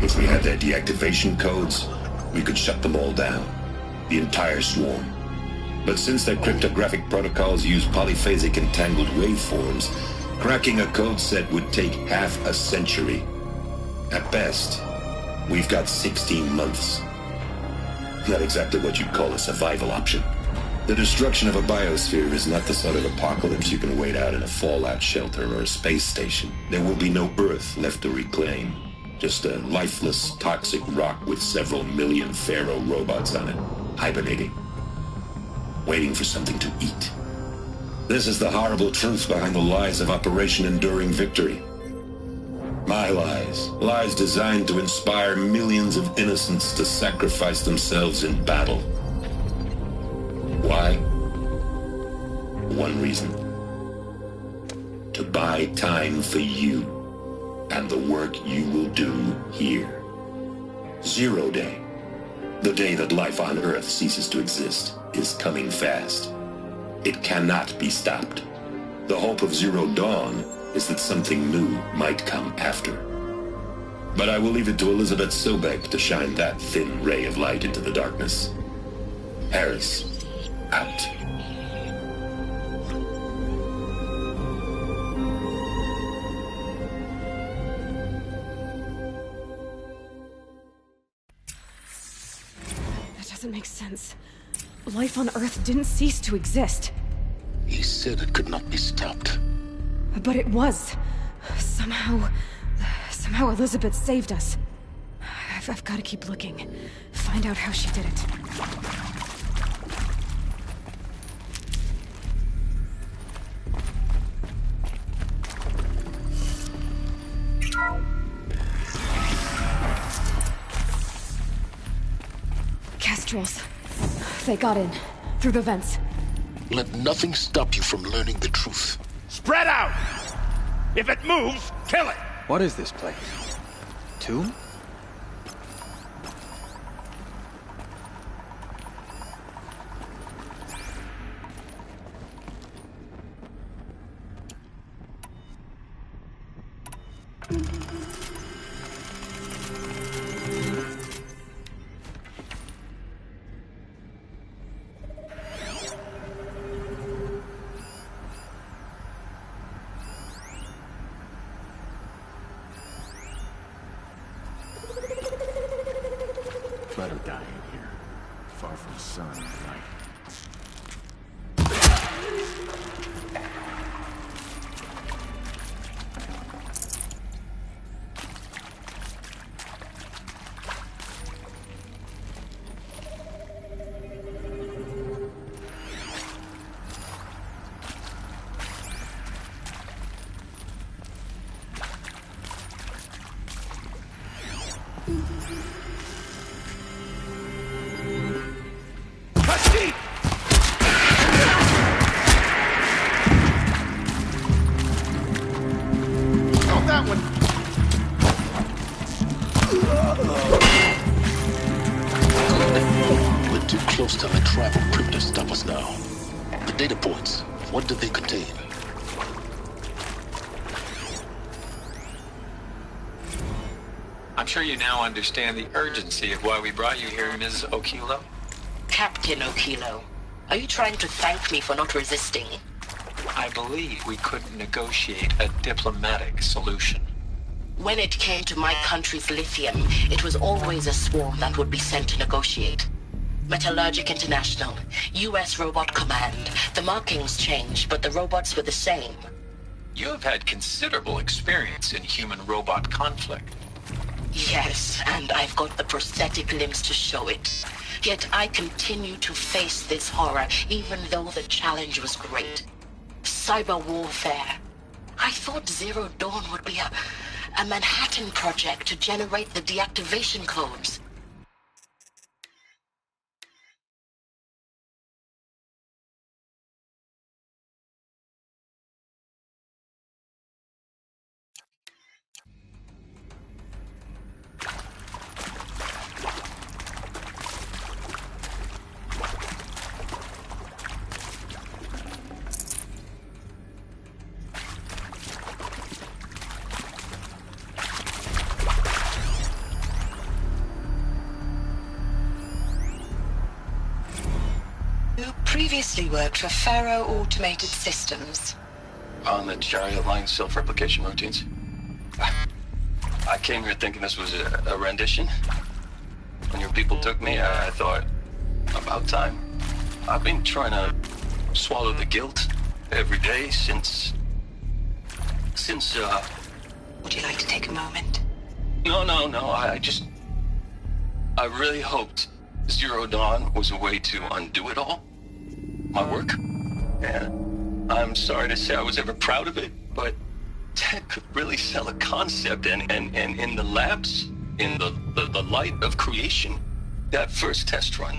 If we had their deactivation codes, we could shut them all down. The entire swarm. But since their cryptographic protocols use polyphasic entangled waveforms, cracking a code set would take half a century. At best, we've got 16 months. Not exactly what you'd call a survival option. The destruction of a biosphere is not the sort of apocalypse you can wait out in a fallout shelter or a space station. There will be no Earth left to reclaim. Just a lifeless, toxic rock with several million Pharaoh robots on it, hibernating, waiting for something to eat. This is the horrible truth behind the lies of Operation Enduring Victory. My lies. Lies designed to inspire millions of innocents to sacrifice themselves in battle. Why? One reason. To buy time for you and the work you will do here. Zero Day, the day that life on Earth ceases to exist, is coming fast. It cannot be stopped. The hope of Zero Dawn is that something new might come after. But I will leave it to Elizabeth Sobek to shine that thin ray of light into the darkness. Harris, out. That doesn't make sense. Life on Earth didn't cease to exist. He said it could not be stopped. But it was. Somehow Elizabeth saved us. I've got to keep looking. Find out how she did it. Kestrels. They got in. Through the vents. Let nothing stop you from learning the truth. Spread out! If it moves, kill it! What is this place? Tomb? Better die in here. Far from sun and light. We're too close to the tribal crypt to stop us now. The data points. What do they contain? I'm sure you now understand the urgency of why we brought you here, Ms. Okilo. Captain Okilo, are you trying to thank me for not resisting? I believe we couldn't negotiate a diplomatic solution. When it came to my country's lithium, it was always a swarm that would be sent to negotiate. Metallurgic International, U.S. Robot Command. The markings changed, but the robots were the same. You have had considerable experience in human-robot conflict. Yes, and I've got the prosthetic limbs to show it. Yet I continue to face this horror, even though the challenge was great. Cyber warfare. I thought Zero Dawn would be a Manhattan Project to generate the deactivation codes. Previously worked for Faro Automated Systems. On the Chariot Line self-replication routines? I came here thinking this was a rendition. When your people took me, I thought, about time. I've been trying to swallow the guilt every day since... Would you like to take a moment? No, I really hoped Zero Dawn was a way to undo it all. My work. And I'm sorry to say I was ever proud of it, but Ted could really sell a concept, and in the labs, in the light of creation, that first test run,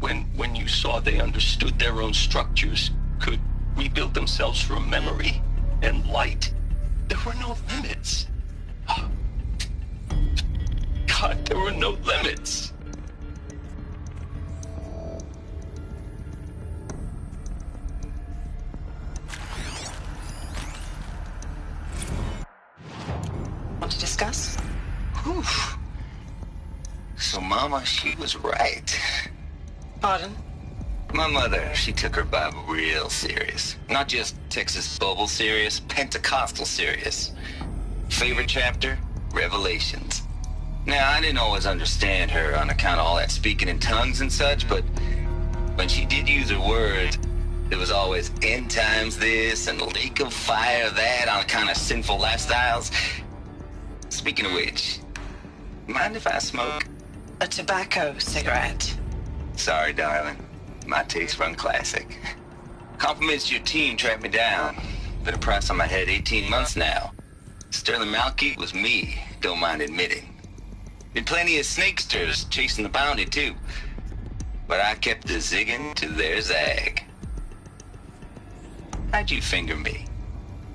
when you saw they understood their own structures, could rebuild themselves from memory and light, there were no limits. God, there were no limits. Want to discuss? Whew. So Mama, she was right. Pardon? My mother, she took her Bible real serious. Not just Texas Bible serious, Pentecostal serious. Favorite chapter? Revelations. Now, I didn't always understand her on account of all that speaking in tongues and such, but when she did use her words, there was always end times this and lake of fire that on account of sinful lifestyles. Speaking of which, mind if I smoke? A tobacco cigarette. Sorry, darling. My taste run classic. Compliments to your team tracked me down. Been a price on my head 18 months now. Sterling Malky was me, don't mind admitting. Been plenty of snakesters chasing the bounty, too. But I kept the zigging to their zag. How'd you finger me?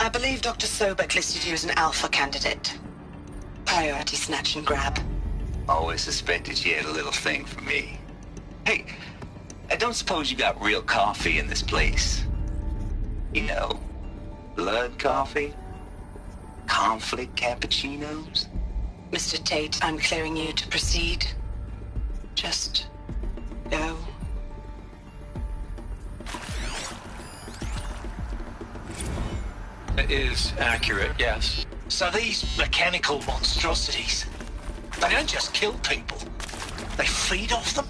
I believe Dr. Sobek listed you as an alpha candidate. Priority snatch and grab. Always suspected she had a little thing for me. Hey, I don't suppose you got real coffee in this place. You know, blood coffee? Conflict cappuccinos? Mr. Tate, I'm clearing you to proceed. Just go. It is accurate, yes. So these mechanical monstrosities, they don't just kill people. They feed off them?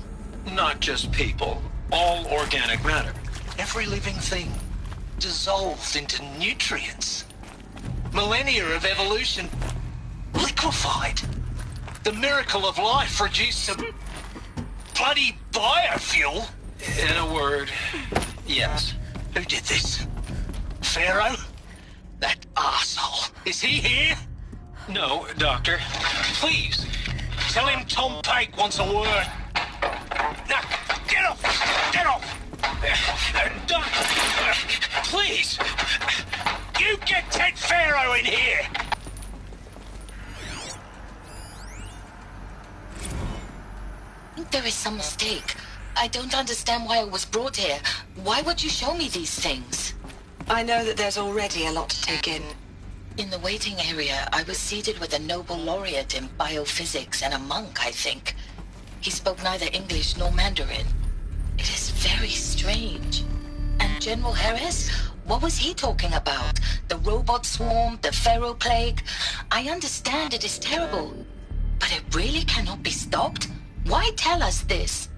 Not just people. All organic matter. Every living thing dissolved into nutrients. Millennia of evolution liquefied. The miracle of life reduced some bloody biofuel. In a word, yes. Who did this? Pharaoh? That arsehole. Is he here? No, Doctor. Please, tell him Tom Pake wants a word. Now, get off! Get off! Doctor, please, you get Ted Pharaoh in here! I think there is some mistake. I don't understand why I was brought here. Why would you show me these things? I know that there's already a lot to take in. In the waiting area, I was seated with a Nobel laureate in biophysics and a monk, I think. He spoke neither English nor Mandarin. It is very strange. And General Harris? What was he talking about? The robot swarm, the Pharaoh plague? I understand it is terrible, but it really cannot be stopped? Why tell us this?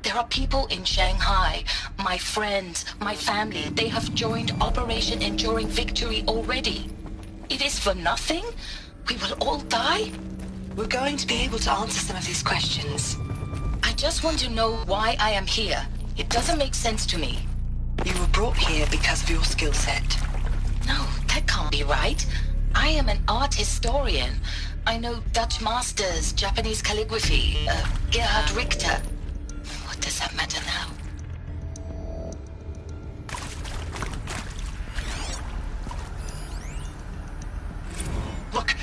There are people in Shanghai, my friends, my family. They have joined Operation Enduring Victory already. It is for nothing? We will all die? We're going to be able to answer some of these questions. I just want to know why I am here. It doesn't make sense to me. You were brought here because of your skill set. No, that can't be right. I am an art historian. I know Dutch masters, Japanese calligraphy, Gerhard Richter. What does that matter now? Look,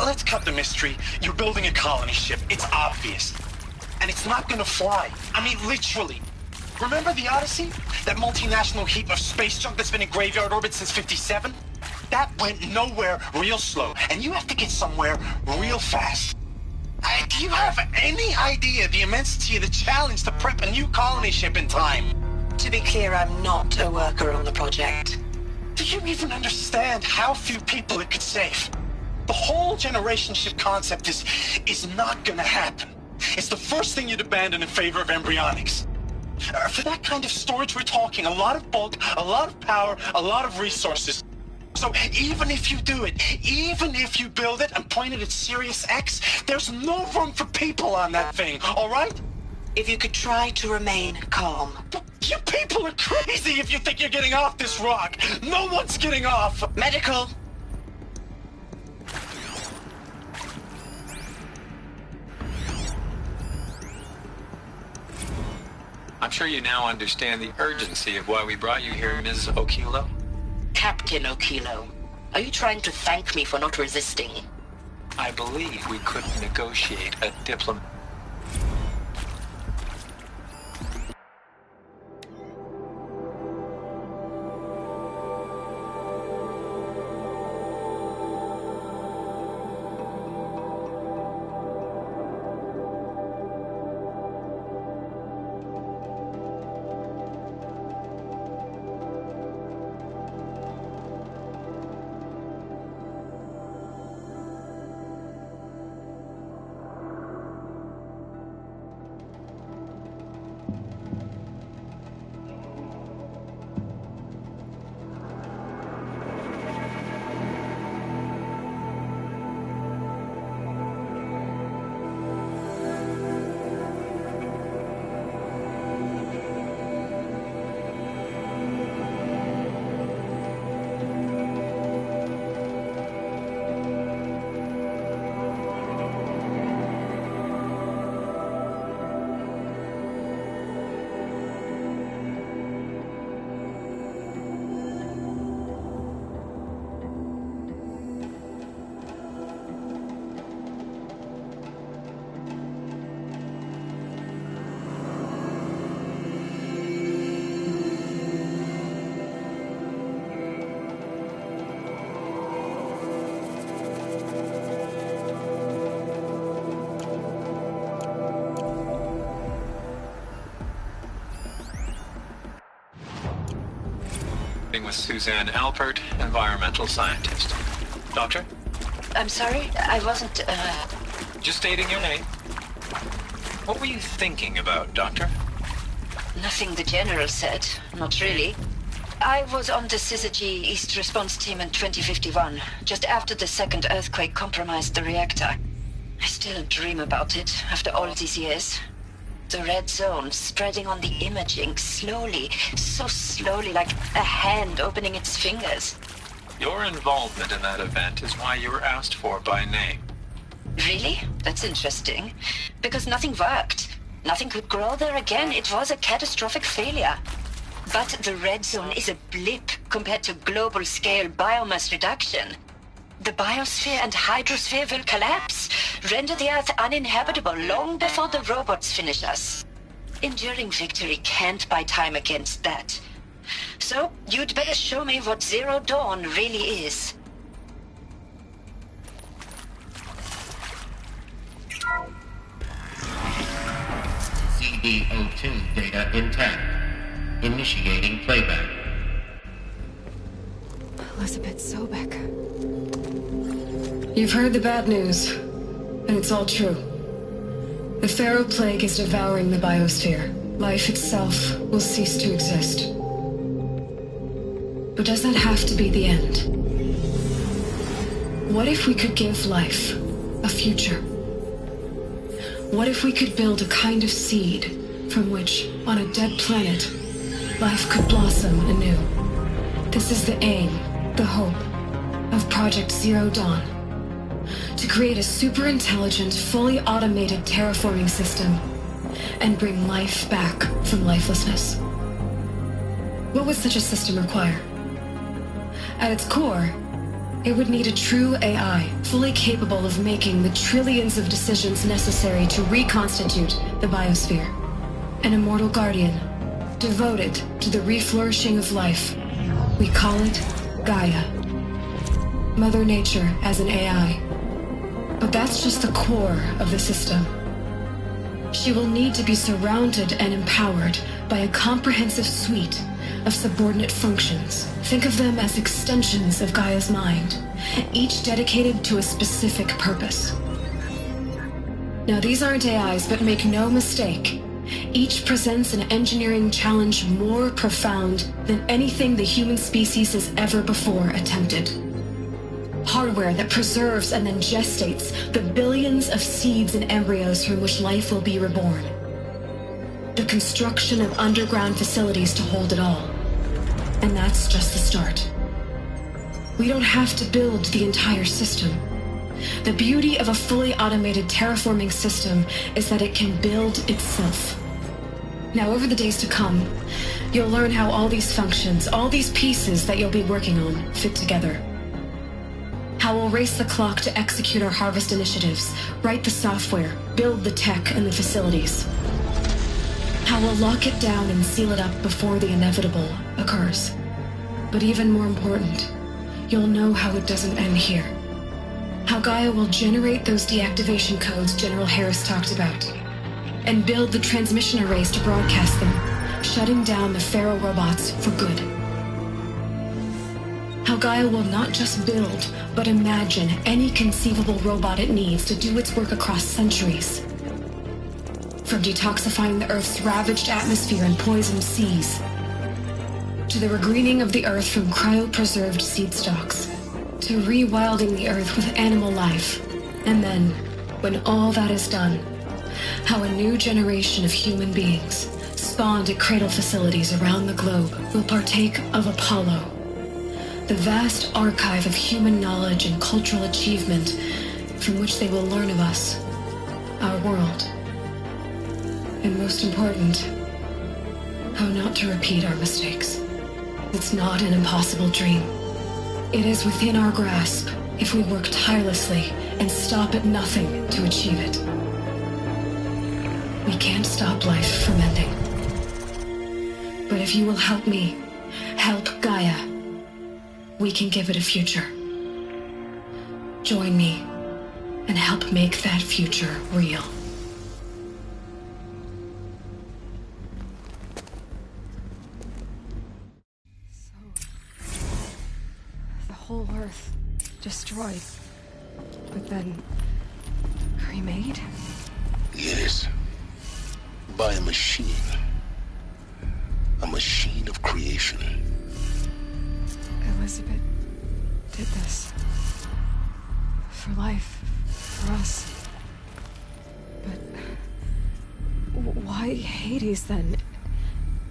let's cut the mystery. You're building a colony ship. It's obvious. And it's not gonna fly. I mean, literally. Remember the Odyssey? That multinational heap of space junk that's been in graveyard orbit since '57? That went nowhere real slow. And you have to get somewhere real fast. Do you have any idea the immensity of the challenge to prep a new colony ship in time? To be clear, I'm not a worker on the project. Do you even understand how few people it could save? The whole generation ship concept is not gonna happen. It's the first thing you'd abandon in favor of embryonics. For that kind of storage, we're talking a lot of bulk, a lot of power, a lot of resources. So even if you do it, even if you build it and point it at Sirius X, there's no room for people on that thing, all right? If you could try to remain calm. You people are crazy if you think you're getting off this rock. No one's getting off. Medical. I'm sure you now understand the urgency of why we brought you here, Ms. Okilo. Captain Okilo, are you trying to thank me for not resisting? I believe we could negotiate a diplomat. With Suzanne Alpert, environmental scientist. Doctor? I'm sorry, I wasn't, Just stating your name. What were you thinking about, Doctor? Nothing the General said. Not really. I was on the Syzygy East Response Team in 2051, just after the second earthquake compromised the reactor. I still dream about it, after all these years. The red zone spreading on the imaging, slowly, so slowly, like a hand opening its fingers. Your involvement in that event is why you were asked for by name. Really? That's interesting. Because nothing worked. Nothing could grow there again. It was a catastrophic failure. But the red zone is a blip compared to global-scale biomass reduction. The biosphere and hydrosphere will collapse, render the Earth uninhabitable long before the robots finish us. Enduring victory can't buy time against that. So, you'd better show me what Zero Dawn really is. CD02 data intact. Initiating playback. Elizabeth Sobek. You've heard the bad news, and it's all true. The Pharaoh Plague is devouring the biosphere. Life itself will cease to exist. But does that have to be the end? What if we could give life a future? What if we could build a kind of seed from which, on a dead planet, life could blossom anew? This is the aim, the hope, of Project Zero Dawn. To create a super-intelligent, fully automated terraforming system and bring life back from lifelessness. What would such a system require? At its core, it would need a true AI, fully capable of making the trillions of decisions necessary to reconstitute the biosphere. An immortal guardian, devoted to the reflourishing of life. We call it Gaia. Mother Nature as an AI. But that's just the core of the system. She will need to be surrounded and empowered by a comprehensive suite of subordinate functions. Think of them as extensions of Gaia's mind, each dedicated to a specific purpose. Now, these aren't AIs, but make no mistake, each presents an engineering challenge more profound than anything the human species has ever before attempted. Hardware that preserves and then gestates the billions of seeds and embryos from which life will be reborn. The construction of underground facilities to hold it all. And that's just the start. We don't have to build the entire system. The beauty of a fully automated terraforming system is that it can build itself. Now, over the days to come, you'll learn how all these functions, all these pieces that you'll be working on, fit together. How we'll race the clock to execute our harvest initiatives, write the software, build the tech and the facilities. How we'll lock it down and seal it up before the inevitable occurs. But even more important, you'll know how it doesn't end here. How Gaia will generate those deactivation codes General Harris talked about, and build the transmission arrays to broadcast them, shutting down the Pharaoh robots for good. How Gaia will not just build, but imagine any conceivable robot it needs to do its work across centuries. From detoxifying the Earth's ravaged atmosphere and poisoned seas, to the regreening of the Earth from cryopreserved seed stalks, to rewilding the Earth with animal life. And then, when all that is done, how a new generation of human beings, spawned at cradle facilities around the globe, will partake of Apollo, the vast archive of human knowledge and cultural achievement from which they will learn of us, our world. And most important, how not to repeat our mistakes. It's not an impossible dream. It is within our grasp if we work tirelessly and stop at nothing to achieve it. We can't stop life from ending. But if you will help me, help Gaia, we can give it a future. Join me and help make that future real. The whole Earth destroyed, but then remade? Yes. By a machine. A machine of creation. Elizabeth did this. For life. For us. But why Hades then?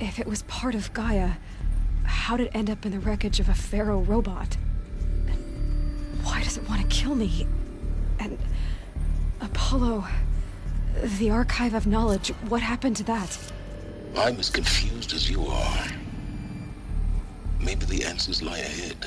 If it was part of Gaia, how did it end up in the wreckage of a Pharaoh robot? And why does it want to kill me? And Apollo, the archive of knowledge, what happened to that? I'm as confused as you are. Maybe the answers lie ahead.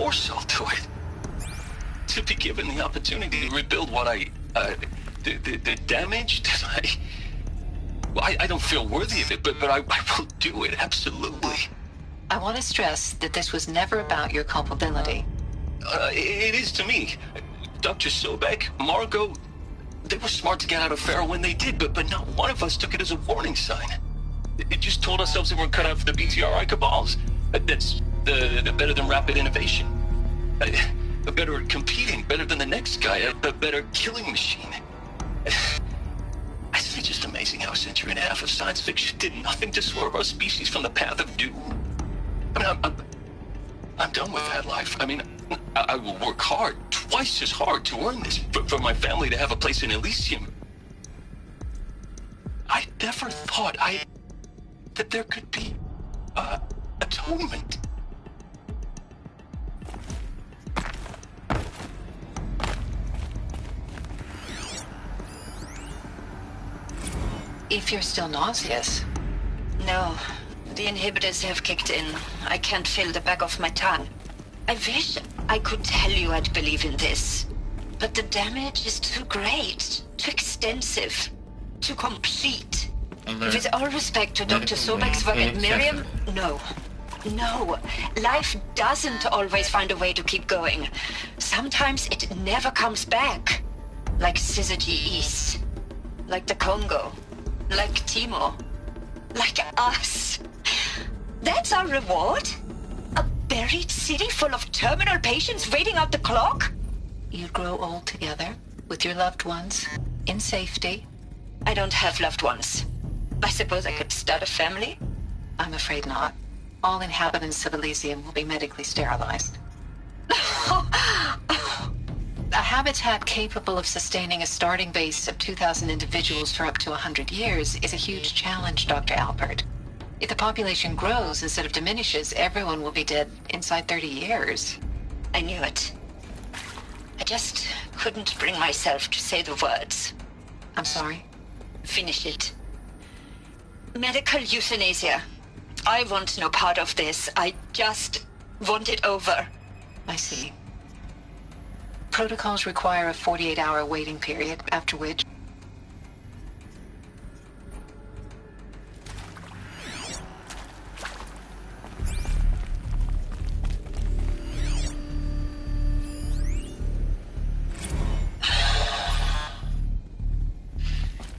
course I'll do it. To be given the opportunity to rebuild what the damage that I don't feel worthy of it, but I will do it, absolutely. I want to stress that this was never about your culpability. It is to me. Dr. Sobek, Margot, they were smart to get out of Pharaoh when they did, but not one of us took it as a warning sign. It just told ourselves that we're cut out for the BTRI cabals. That's the better than rapid innovation. Better at competing, better than the next guy, a better killing machine. It's just amazing how a century and a half of science fiction did nothing to swerve our species from the path of doom. I mean, I'm done with that life. I mean, I will work hard, twice as hard, to earn this, for my family to have a place in Elysium. I never thought that there could be atonement. If you're still nauseous. No, the inhibitors have kicked in. I can't feel the back of my tongue. I wish I could tell you I'd believe in this, but the damage is too great, too extensive, too complete. With all respect to Dr. Sobek's work at Miriam, no. No, life doesn't always find a way to keep going. Sometimes it never comes back. Like Syzygy East. Like the Congo. Like Timo. Like us. That's our reward? A buried city full of terminal patients waiting out the clock? You grow old together, with your loved ones, in safety. I don't have loved ones. I suppose I could start a family? I'm afraid not. All inhabitants of Elysium will be medically sterilized. A habitat capable of sustaining a starting base of 2,000 individuals for up to 100 years is a huge challenge, Dr. Alpert. If the population grows instead of diminishes, everyone will be dead inside 30 years. I knew it. I just couldn't bring myself to say the words. I'm sorry? Finish it. Medical euthanasia. I want no part of this. I just want it over. I see. Protocols require a 48-hour waiting period, after which...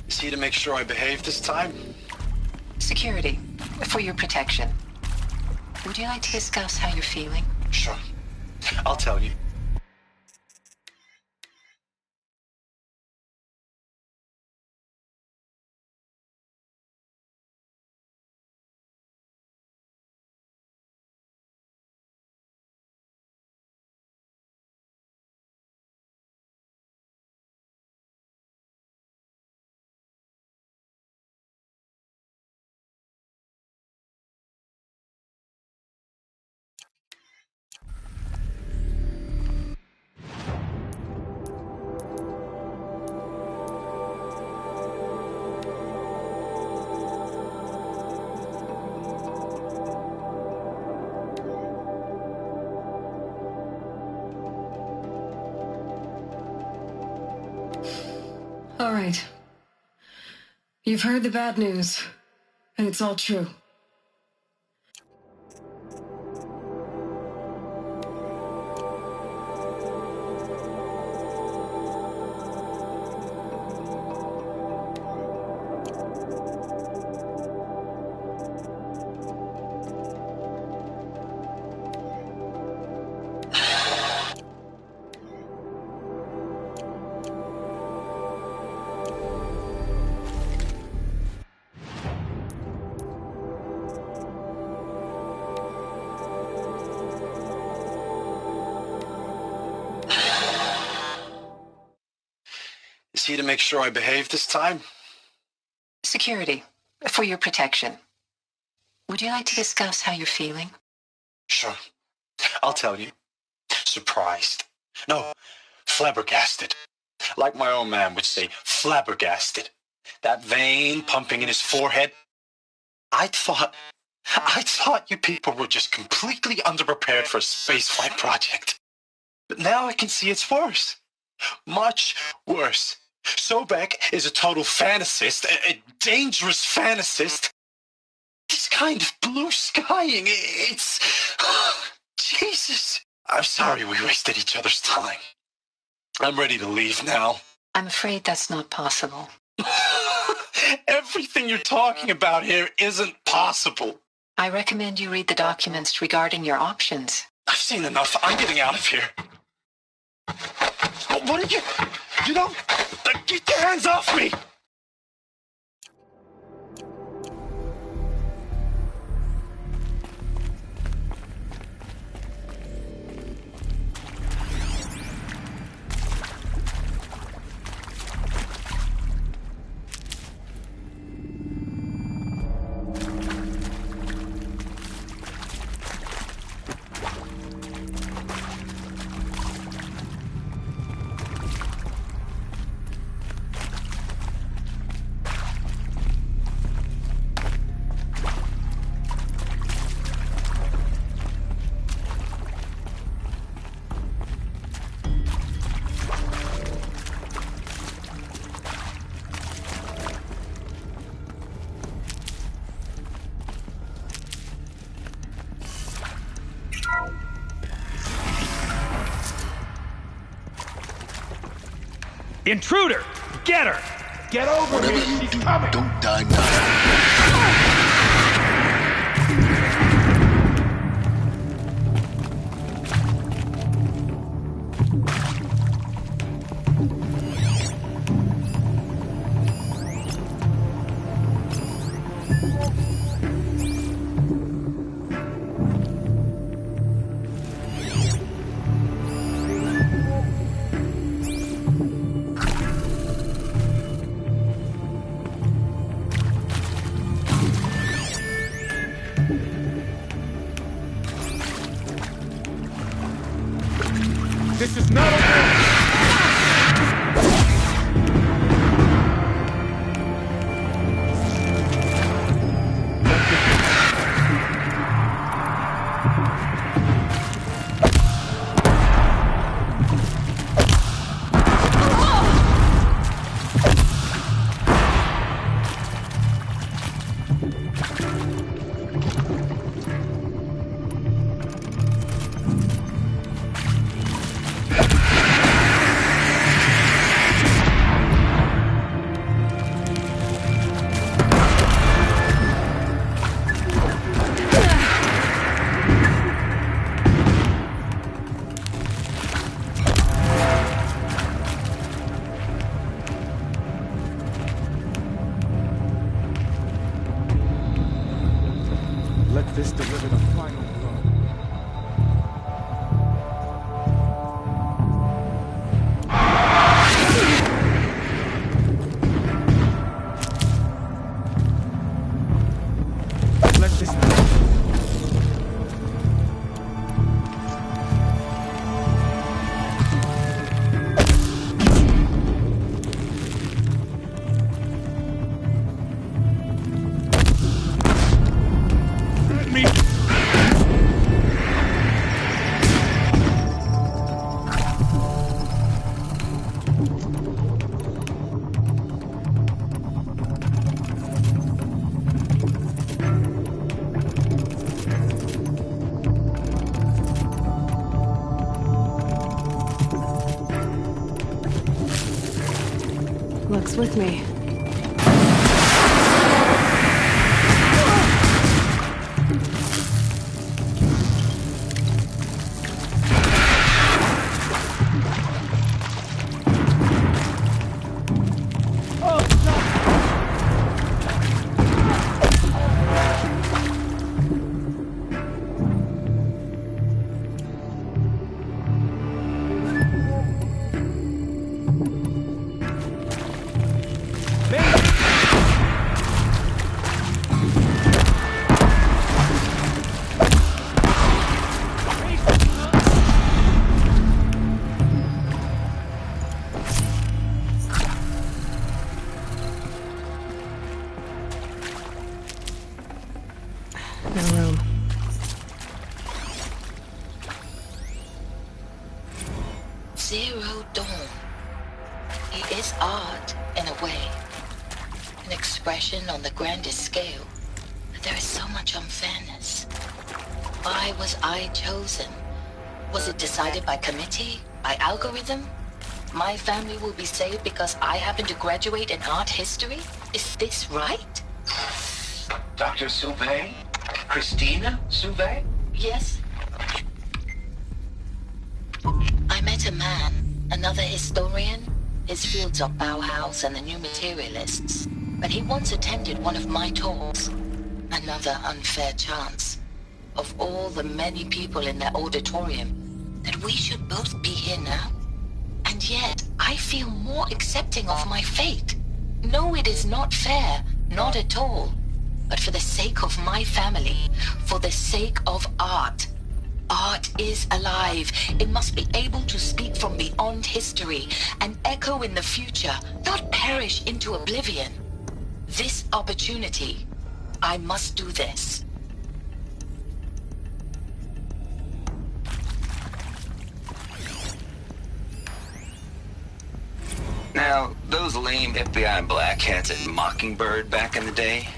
Is he to make sure I behave this time? Security, for your protection. Would you like to discuss how you're feeling? Sure. I'll tell you. All right. You've heard the bad news, and it's all true. Is he to make sure I behave this time? Security, for your protection. Would you like to discuss how you're feeling? Sure. I'll tell you. Surprised. No, flabbergasted. Like my old man would say, flabbergasted. That vein pumping in his forehead. I thought I thought you people were just completely underprepared for a spaceflight project. But now I can see it's worse. Much worse. Sobek is a total fantasist, a dangerous fantasist. This kind of blue skying, it's... Jesus. I'm sorry we wasted each other's time. I'm ready to leave now. I'm afraid that's not possible. Everything you're talking about here isn't possible. I recommend you read the documents regarding your options. I've seen enough. I'm getting out of here. What are you... You don't... Get your hands off me! Intruder! Get her! Get over here! She's coming! Don't die now. This is not Let this deliver the final blow. Let this Lux with me. Zero Dawn. He is art, in a way. An expression on the grandest scale. But there is so much unfairness. Why was I chosen? Was it decided by committee? By algorithm? My family will be saved because I happen to graduate in art history? Is this right? Dr. Sauvé? Christina Sauvé? Yes. I met a man, another historian. His fields are Bauhaus and the New Materialists. But he once attended one of my talks. Another unfair chance. Of all the many people in that auditorium, that we should both be here now. And yet, I feel more accepting of my fate. No, it is not fair. Not at all. But for the sake of my family, for the sake of art. Art is alive. It must be able to speak from beyond history and echo in the future, not perish into oblivion. This opportunity, I must do this. Now, those lame FBI black hats at Mockingbird back in the day,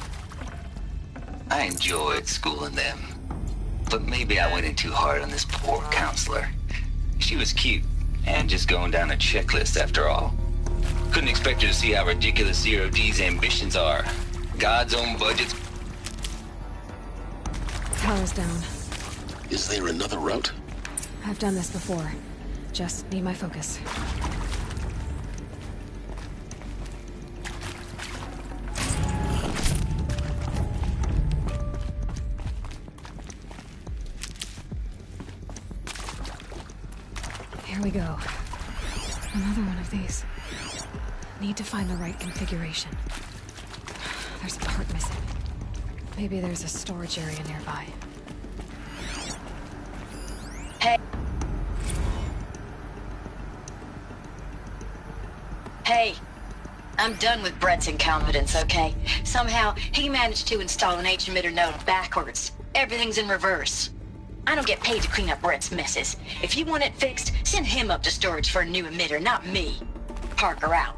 I enjoyed schooling them. But maybe I went in too hard on this poor counselor. She was cute, and just going down a checklist after all. Couldn't expect her to see how ridiculous Zero D's ambitions are. God's own budgets. Tower's down. Is there another route? I've done this before. Just need my focus. Here we go. Another one of these. Need to find the right configuration. There's a part missing. Maybe there's a storage area nearby. Hey. Hey. I'm done with Brett's incompetence, okay? Somehow, he managed to install an H-emitter node backwards. Everything's in reverse. I don't get paid to clean up Brett's messes. If you want it fixed, send him up to storage for a new emitter, not me. Parker out.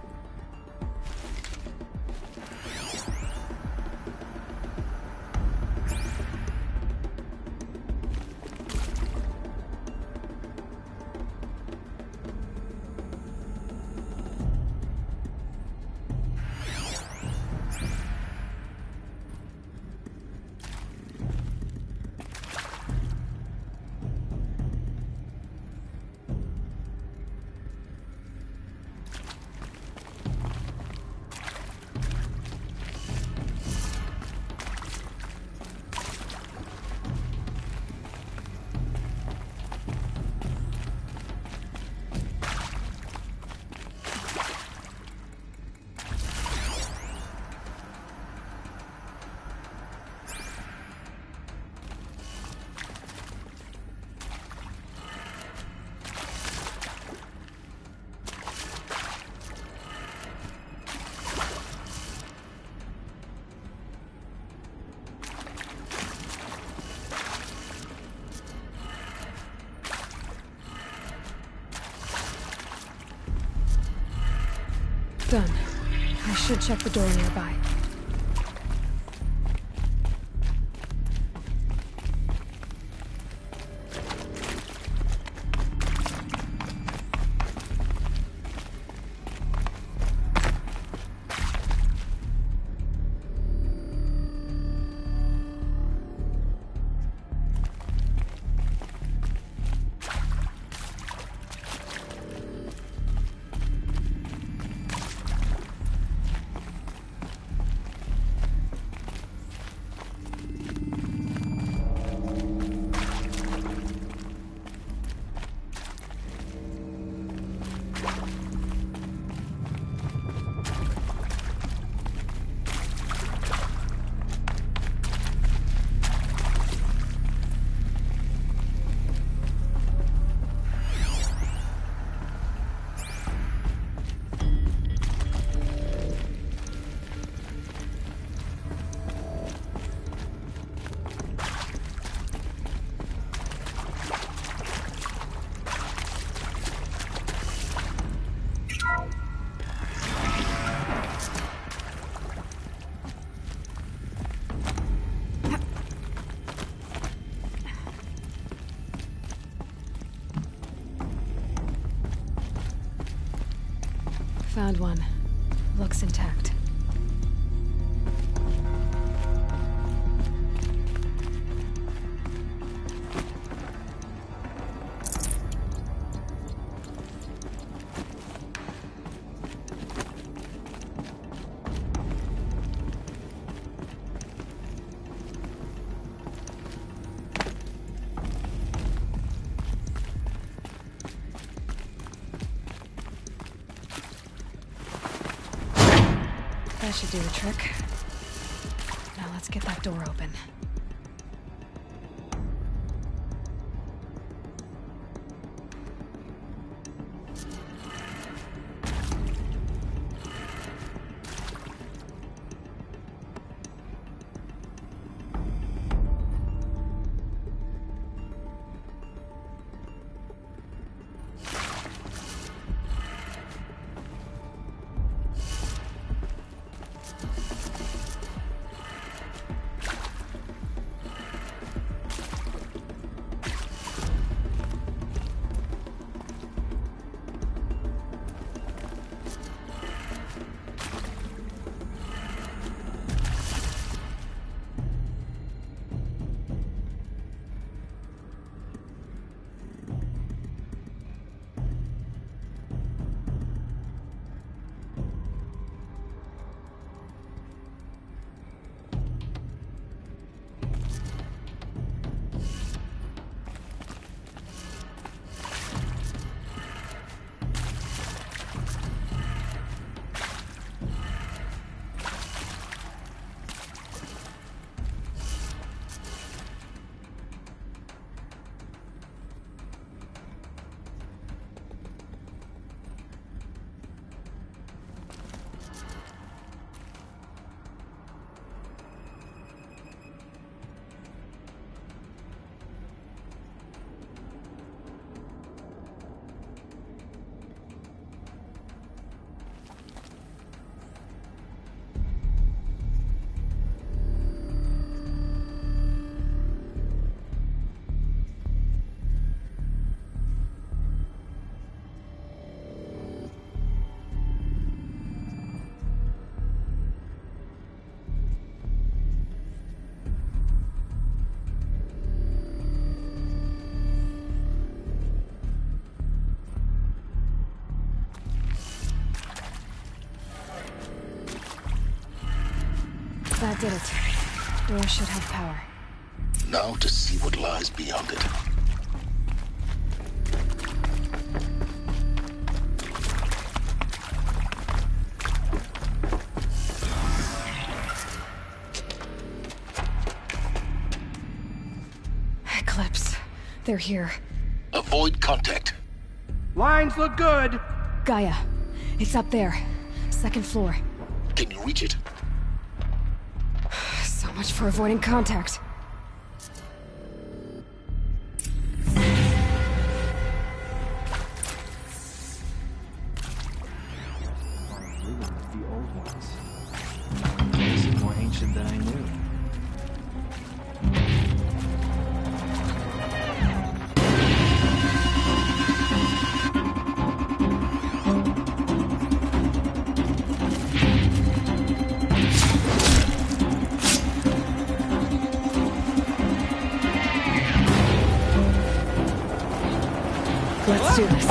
Done. I should check the door nearby. Found one. Looks intact. That should do the trick. Now let's get that door open. That did it. Door should have power. Now to see what lies beyond it. Eclipse. They're here. Avoid contact. Lines look good. Gaia. It's up there. Second floor. Can you reach it? So much for avoiding contact. The old ones. This is more ancient than I knew. Let's do this.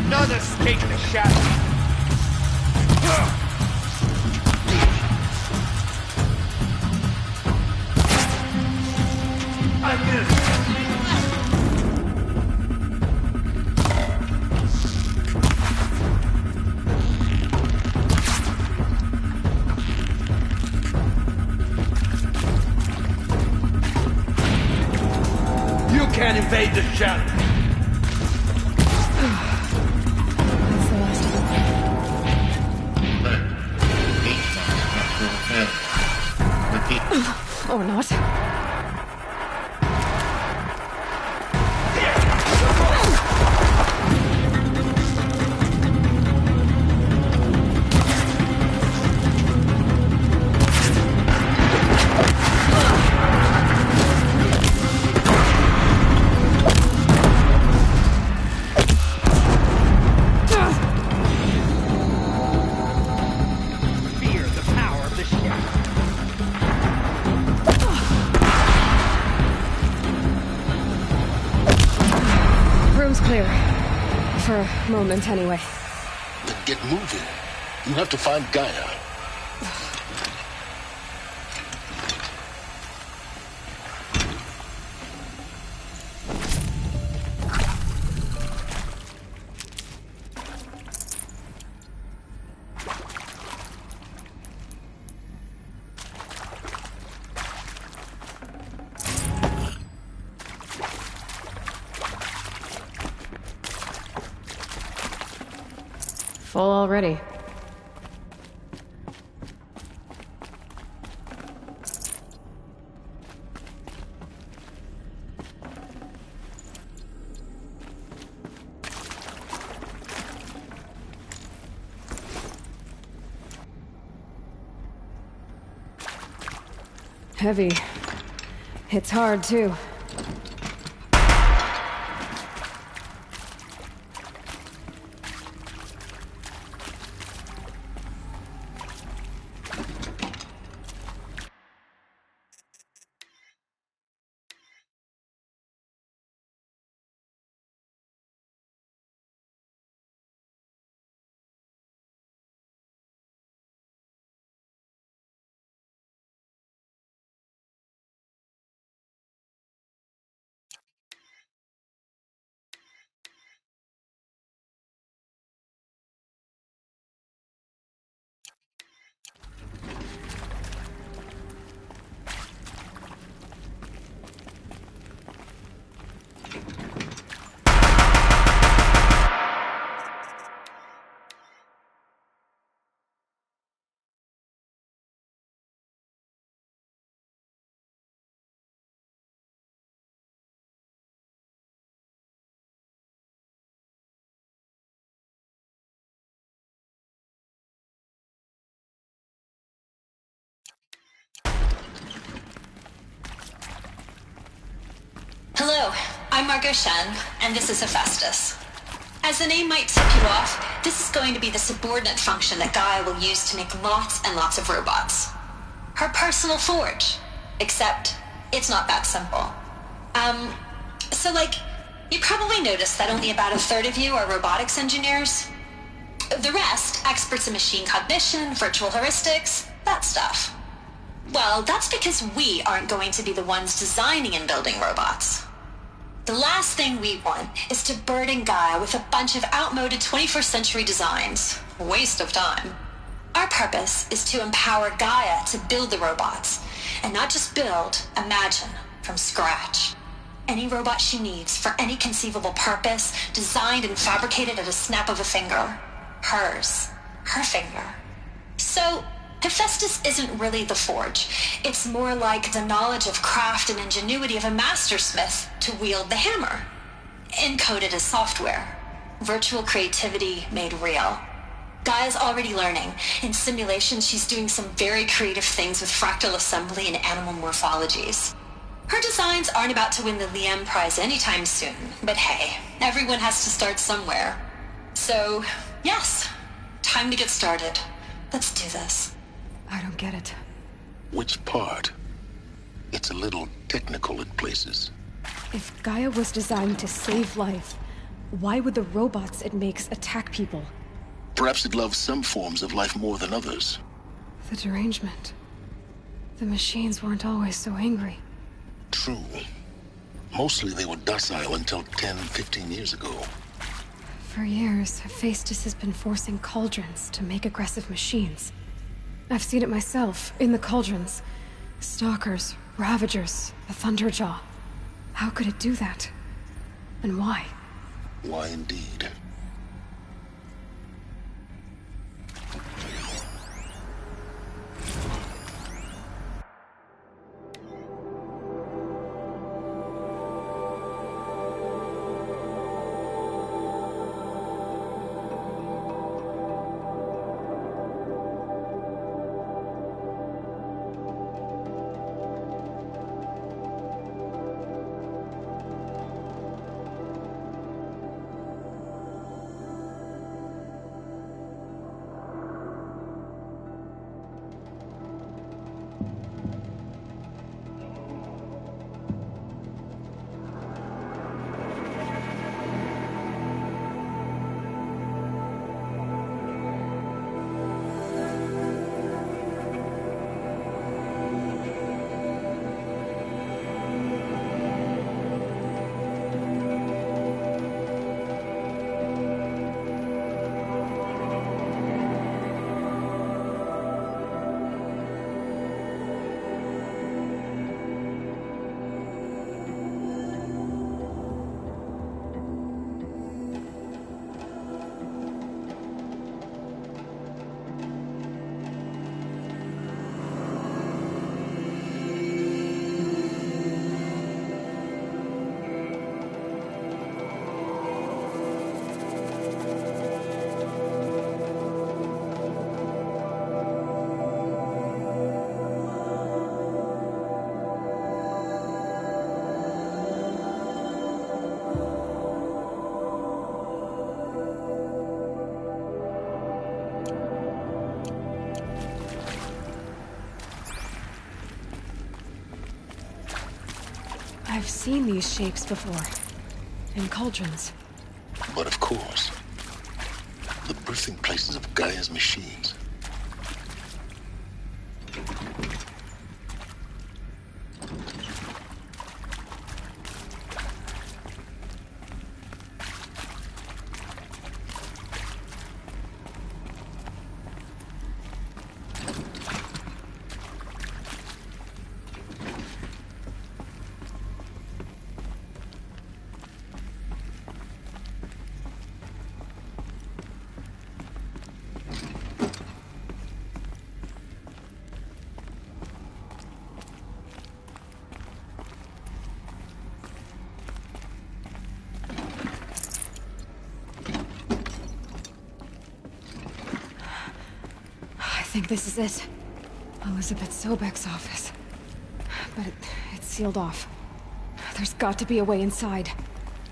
None escape the shadow. I missed. You can't invade the shadow. That's the last of them. Or not. For a moment, anyway. Then get moving. You have to find Gaia. Full already. Heavy. It's hard, too. Hello, I'm Margot Shen, and this is Hephaestus. As the name might tip you off, this is going to be the subordinate function that Gaia will use to make lots and lots of robots. Her personal forge. Except, it's not that simple. You probably noticed that only about a third of you are robotics engineers. The rest, experts in machine cognition, virtual heuristics, that stuff. Well, that's because we aren't going to be the ones designing and building robots. The last thing we want is to burden Gaia with a bunch of outmoded 21st century designs. Waste of time. Our purpose is to empower Gaia to build the robots, and not just build, imagine, from scratch. Any robot she needs for any conceivable purpose, designed and fabricated at a snap of a finger. Hers. Her finger. So, Hephaestus isn't really the forge. It's more like the knowledge of craft and ingenuity of a mastersmith to wield the hammer. Encoded as software. Virtual creativity made real. Gaia's already learning. In simulation, she's doing some very creative things with fractal assembly and animal morphologies. Her designs aren't about to win the Liam Prize anytime soon, but hey, everyone has to start somewhere. So, yes, time to get started. Let's do this. I don't get it. Which part? It's a little technical in places. If Gaia was designed to save life, Why would the robots it makes attack people? Perhaps it loves some forms of life more than others. The derangement. The machines weren't always so angry. True. Mostly they were docile until 10, 15 years ago. For years, Hephaestus has been forcing cauldrons to make aggressive machines. I've seen it myself, in the cauldrons. Stalkers, Ravagers, the Thunderjaw. How could it do that? And why? Why indeed? I've seen these shapes before. In cauldrons. But of course, the birthing places of Gaia's machines. I think this is it. Elizabeth Sobek's office. But it's sealed off. There's got to be a way inside.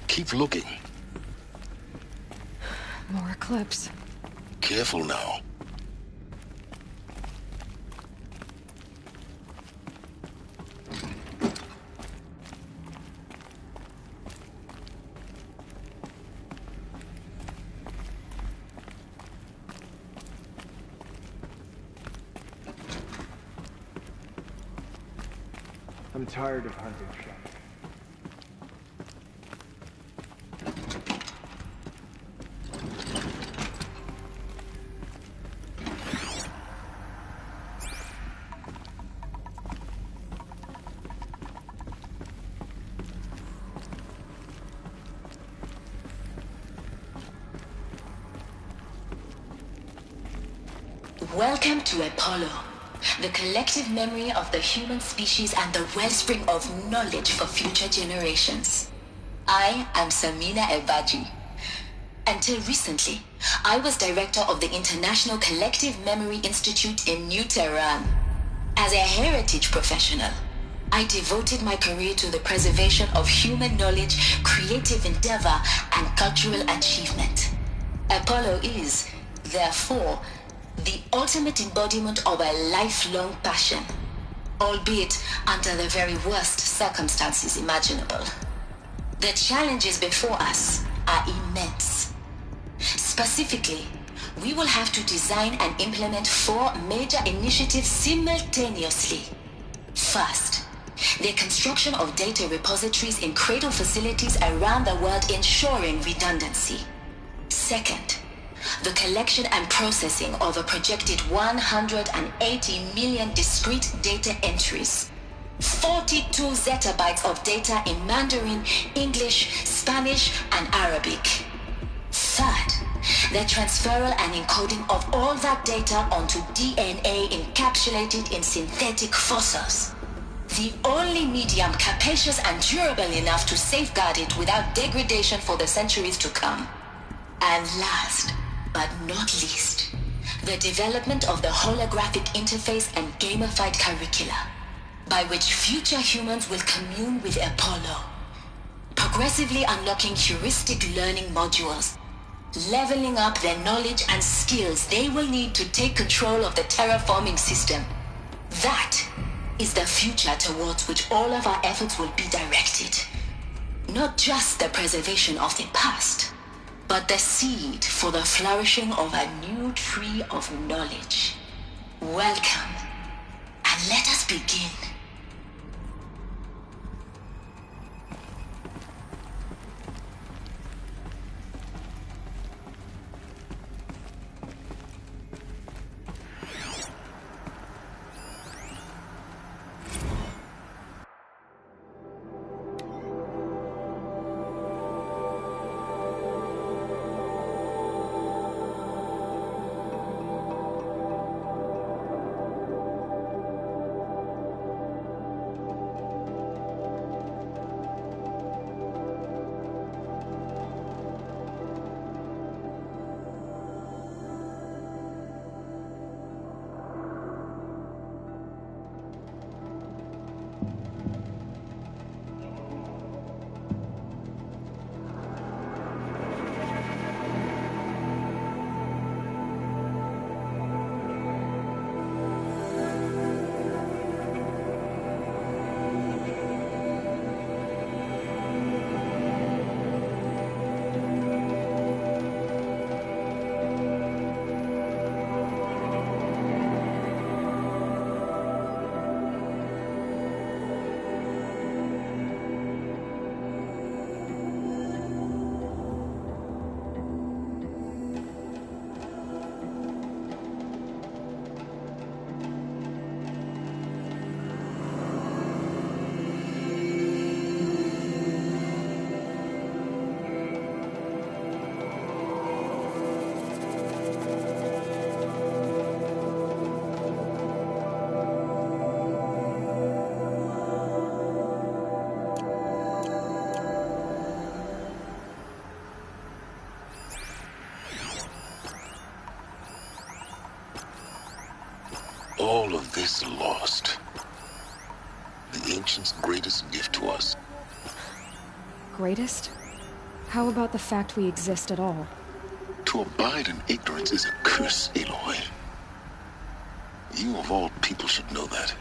Keep looking. More Eclipse. Careful now. I'm tired of hunting Shep. Welcome to Apollo, the collective memory of the human species and the wellspring of knowledge for future generations. I am Samina Ebaji. Until recently, I was director of the International Collective Memory Institute in New Tehran. As a heritage professional, I devoted my career to the preservation of human knowledge, creative endeavor, and cultural achievement. Apollo is, therefore, the ultimate embodiment of a lifelong passion, albeit under the very worst circumstances imaginable. The challenges before us are immense. Specifically, we will have to design and implement 4 major initiatives simultaneously. First, the construction of data repositories in cradle facilities around the world ensuring redundancy. Second, the collection and processing of a projected 180 million discrete data entries. 42 zettabytes of data in Mandarin, English, Spanish, and Arabic. Third, the transferal and encoding of all that data onto DNA encapsulated in synthetic fossils. The only medium capacious and durable enough to safeguard it without degradation for the centuries to come. And last, but not least, the development of the holographic interface and gamified curricula, by which future humans will commune with Apollo, progressively unlocking heuristic learning modules, leveling up their knowledge and skills they will need to take control of the terraforming system. That is the future towards which all of our efforts will be directed. Not just the preservation of the past, but the seed for the flourishing of a new tree of knowledge. Welcome, and let us begin. All of this lost. The Ancients' greatest gift to us. Greatest? How about the fact we exist at all? To abide in ignorance is a curse, Aloy. You of all people should know that.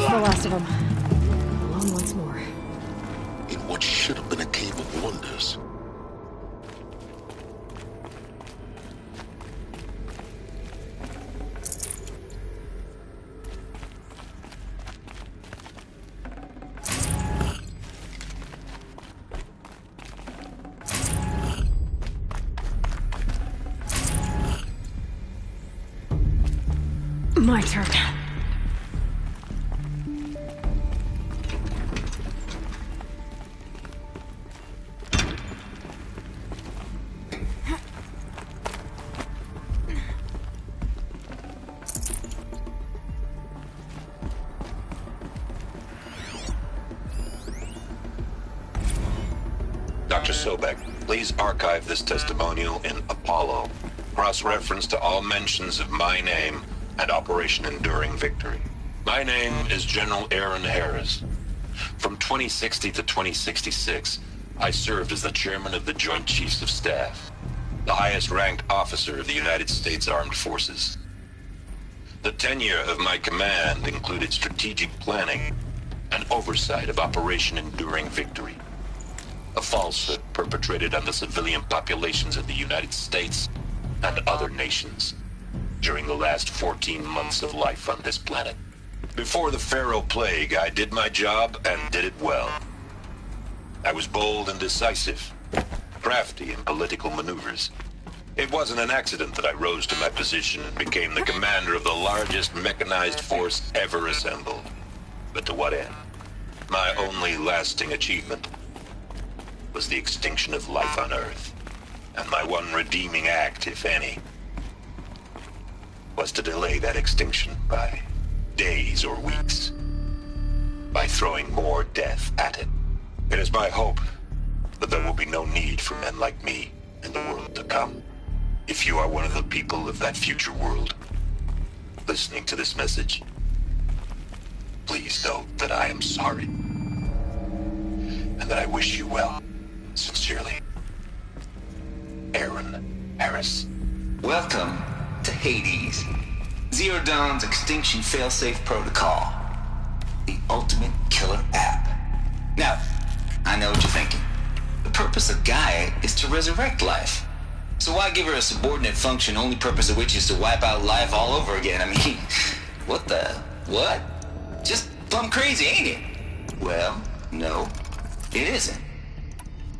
Last of them. Alone once more. In what should have been a cave of wonders. My turn. Dr. Sobek, please archive this testimonial in Apollo. Cross-reference to all mentions of my name and Operation Enduring Victory. My name is General Aaron Harris. From 2060 to 2066, I served as the chairman of the Joint Chiefs of Staff, the highest-ranked officer of the United States Armed Forces. The tenure of my command included strategic planning and oversight of Operation Enduring Victory, a falsehood perpetrated on the civilian populations of the United States and other nations during the last 14 months of life on this planet. Before the Pharaoh Plague, I did my job and did it well. I was bold and decisive, crafty in political maneuvers. It wasn't an accident that I rose to my position and became the commander of the largest mechanized force ever assembled. But to what end? My only lasting achievement was the extinction of life on Earth. And my one redeeming act, if any, was to delay that extinction by days or weeks, by throwing more death at it. It is my hope that there will be no need for men like me in the world to come. If you are one of the people of that future world listening to this message, please know that I am sorry, and that I wish you well. Sincerely, Aaron Harris. Welcome to Hades, Zero Dawn's extinction failsafe protocol, the ultimate killer app. Now, I know what you're thinking. The purpose of Gaia is to resurrect life. So why give her a subordinate function, only purpose of which is to wipe out life all over again? I mean, what? Just plumb crazy, ain't it? Well, no, it isn't.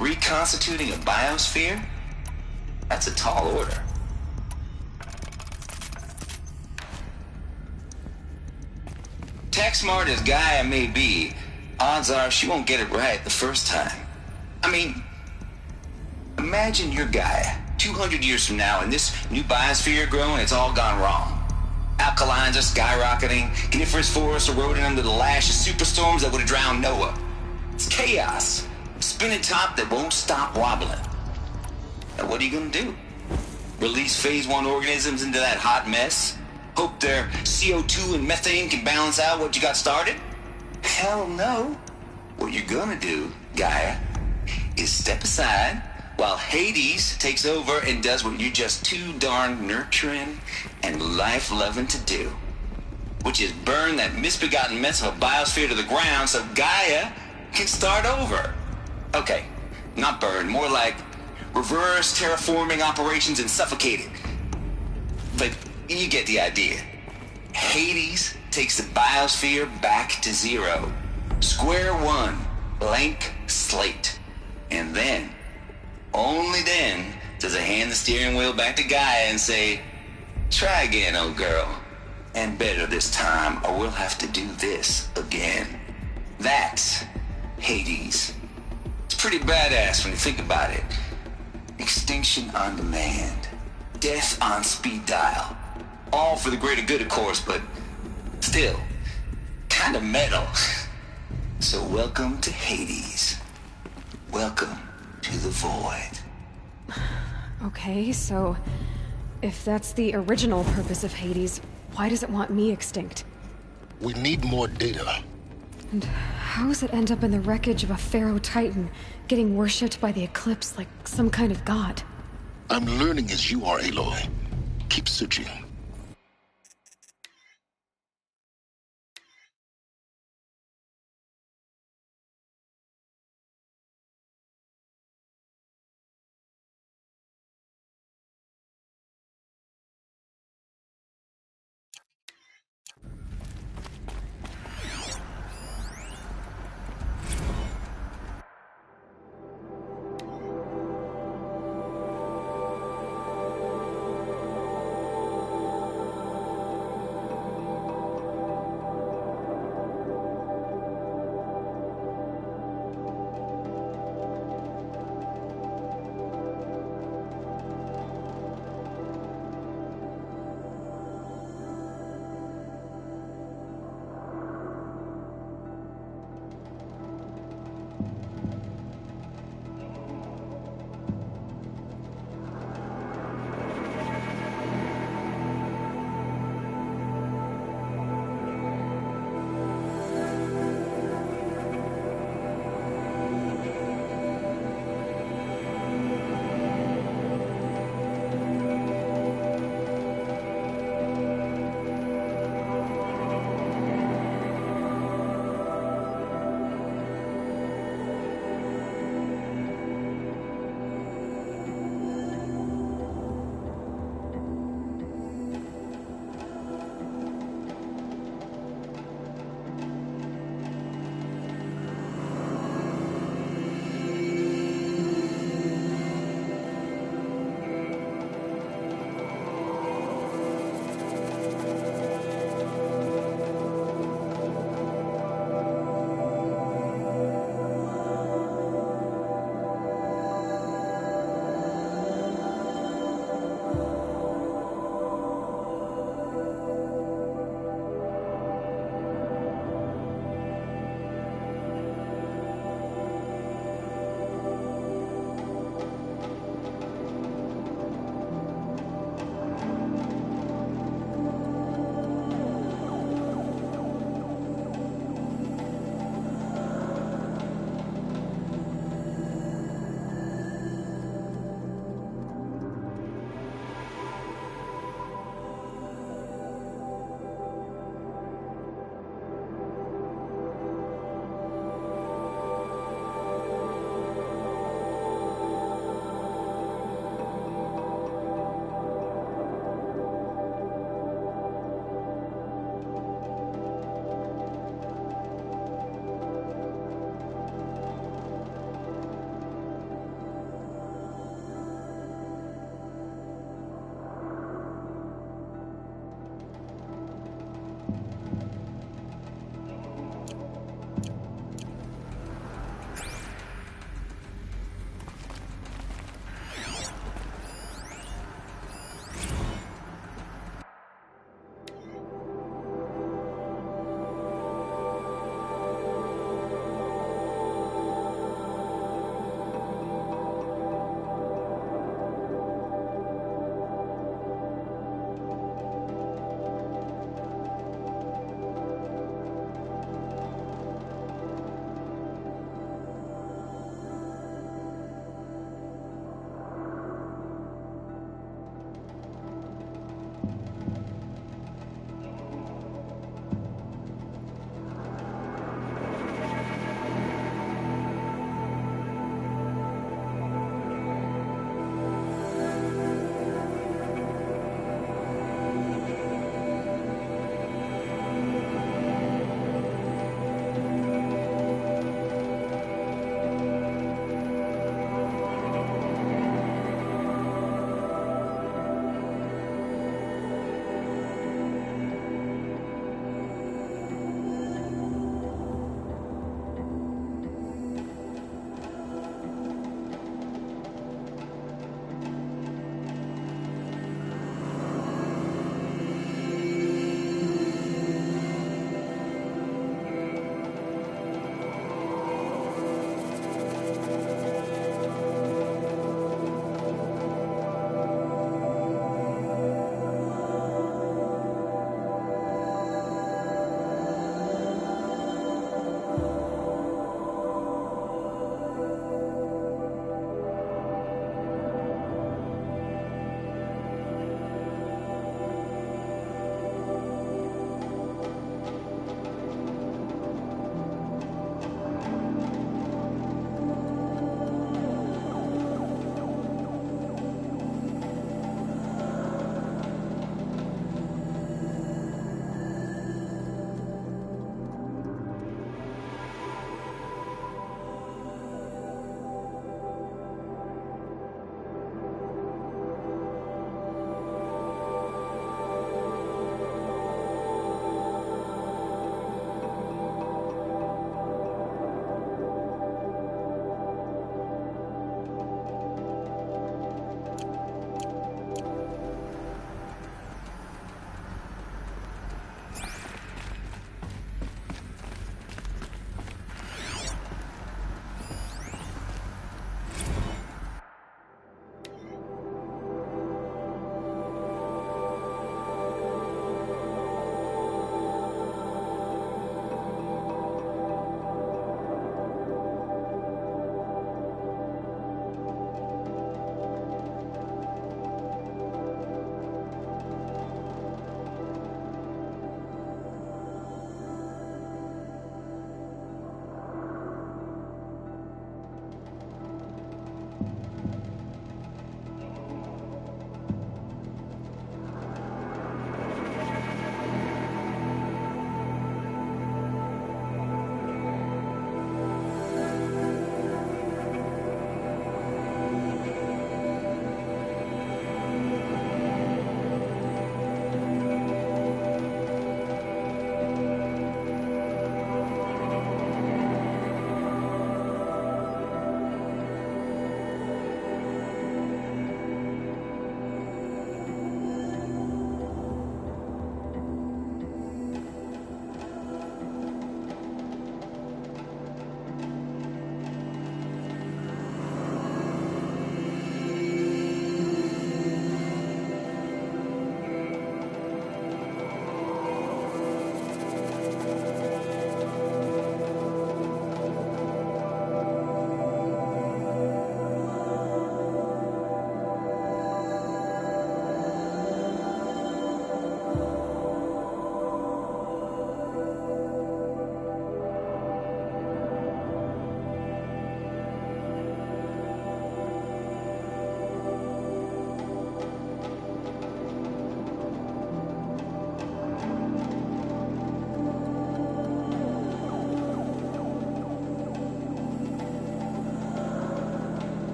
Reconstituting a biosphere? That's a tall order. Tech smart as Gaia may be, odds are she won't get it right the first time. I mean, imagine you're Gaia, 200 years from now, and this new biosphere growing, it's all gone wrong. Alkalines are skyrocketing, coniferous forests eroding under the lash of superstorms that would have drowned Noah. It's chaos. Spinning top that won't stop wobbling. Now what are you gonna do? Release phase 1 organisms into that hot mess? Hope their CO2 and methane can balance out what you got started? Hell no. What you're gonna do, Gaia, is step aside while Hades takes over and does what you're just too darn nurturing and life-loving to do, which is burn that misbegotten mess of a biosphere to the ground so Gaia can start over. Okay, not burn, more like reverse terraforming operations and suffocate it. But you get the idea. Hades takes the biosphere back to zero. Square one, blank slate. And then, only then, does it hand the steering wheel back to Gaia and say, try again, old girl. And better this time, or we'll have to do this again. That's Hades. It's pretty badass when you think about it. Extinction on demand. Death on speed dial. All for the greater good, of course, but still, kind of metal. So welcome to Hades. Welcome to the void. Okay, so if that's the original purpose of Hades, why does it want me extinct? We need more data. And how does it end up in the wreckage of a Pharaoh Titan, getting worshipped by the Eclipse like some kind of god? I'm learning as you are, Aloy. Keep searching.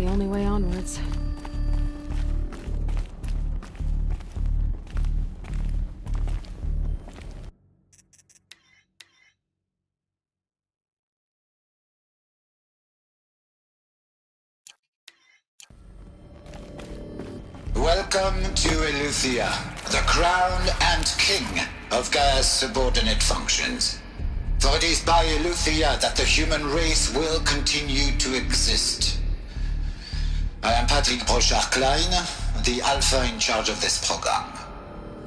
the only way onwards. Welcome to Eleuthia, the crown and king of Gaia's subordinate functions. For it is by Eleuthia that the human race will continue to exist. I am Patrick Brochard-Klein, the Alpha in charge of this program.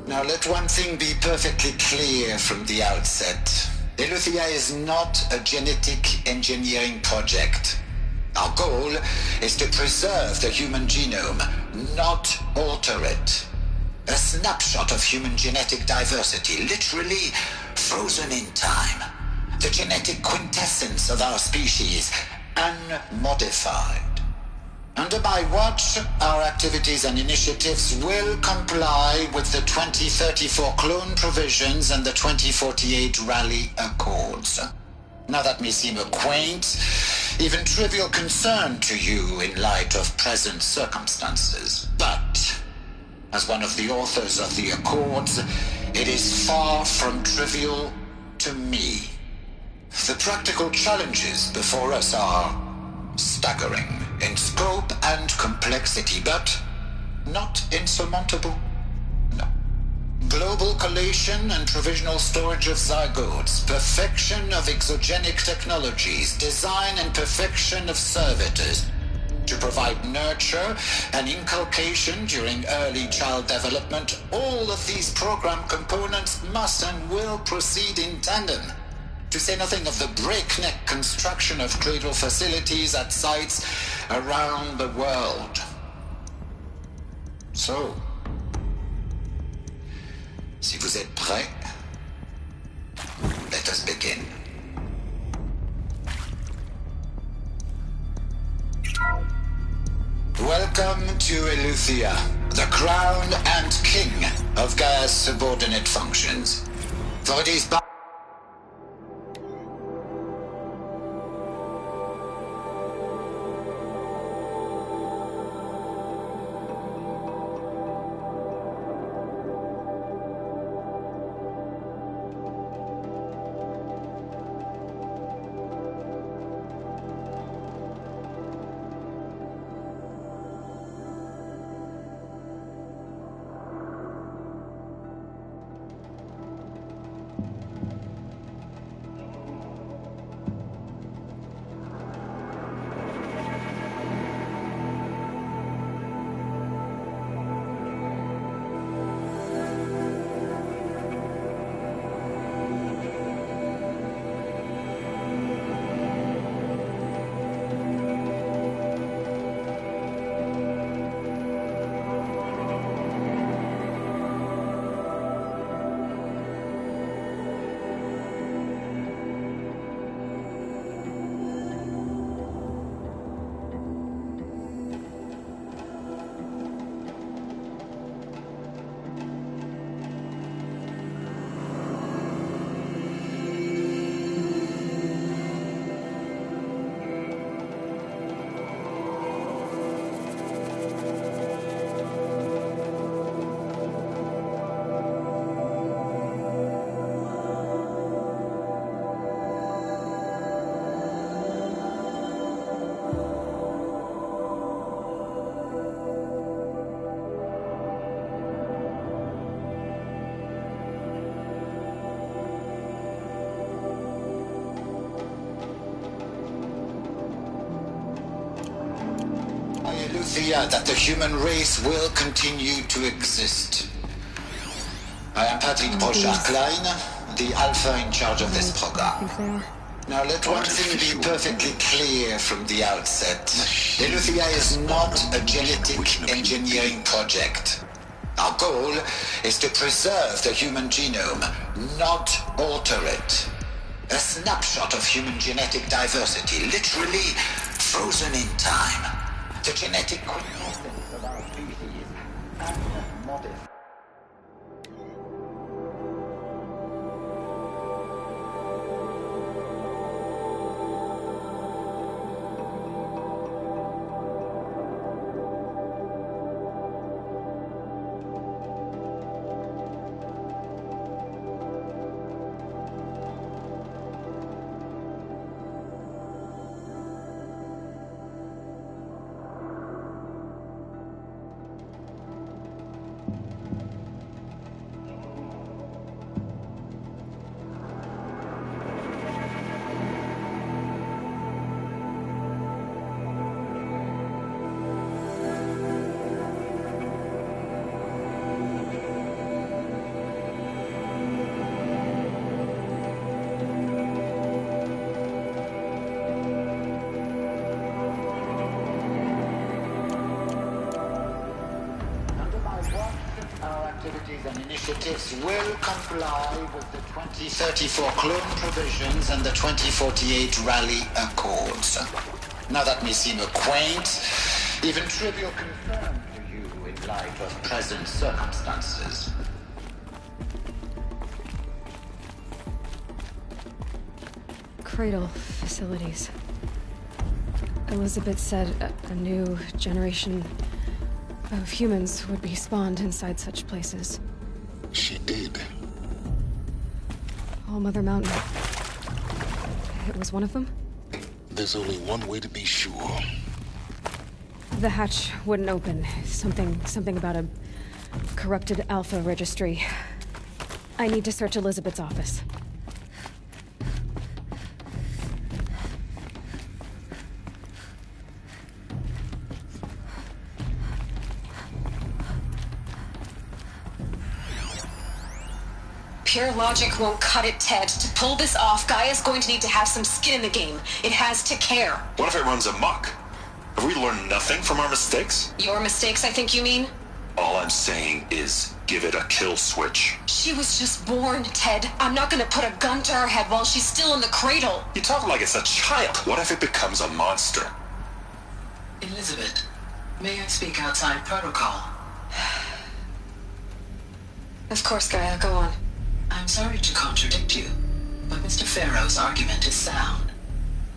Now let one thing be perfectly clear from the outset. Eleuthia is not a genetic engineering project. Our goal is to preserve the human genome, not alter it. A snapshot of human genetic diversity, literally frozen in time. The genetic quintessence of our species, unmodified. Under my watch, our activities and initiatives will comply with the 2034 clone provisions and the 2048 Raleigh Accords. Now that may seem a quaint, even trivial concern to you in light of present circumstances, but as one of the authors of the Accords, it is far from trivial to me. The practical challenges before us are staggering in scope and complexity, but not insurmountable. No. Global collation and provisional storage of zygotes, perfection of exogenic technologies, design and perfection of servitors, to provide nurture and inculcation during early child development. All of these program components must and will proceed in tandem. To say nothing of the breakneck construction of cradle facilities at sites around the world. So, si vous êtes prêts, let us begin. Welcome to Eleuthia, the crown and king of Gaia's subordinate functions. For it is by Eleuthia that the human race will continue to exist. I am Patrick Brochard-Klein, the Alpha in charge of this program. Now let one thing be perfectly clear from the outset. Eleuthia is not a genetic engineering project. Our goal is to preserve the human genome, not alter it. A snapshot of human genetic diversity, literally frozen in time. The genetic quintessence of our species, unmodified. activities and initiatives will comply with the 2034 clone provisions and the 2048 Rally Accords. Now that may seem a quaint, even trivial concern to you in light of present circumstances. Cradle facilities. Elizabeth said a new generation of humans would be spawned inside such places. She did. All Mother Mountain. It was one of them? There's only one way to be sure. The hatch wouldn't open. Something about a corrupted Alpha registry. I need to search Elizabeth's office. Pure logic won't cut it, Ted. To pull this off, Gaia's going to need to have some skin in the game. It has to care. What if it runs amok? Have we learned nothing from our mistakes? Your mistakes, I think you mean? All I'm saying is give it a kill switch. She was just born, Ted. I'm not gonna put a gun to her head while she's still in the cradle. You talk like it's a child. What if it becomes a monster? Elizabeth, may I speak outside protocol? Of course, Gaia, go on. I'm sorry to contradict you, but Mr. Farrow's argument is sound.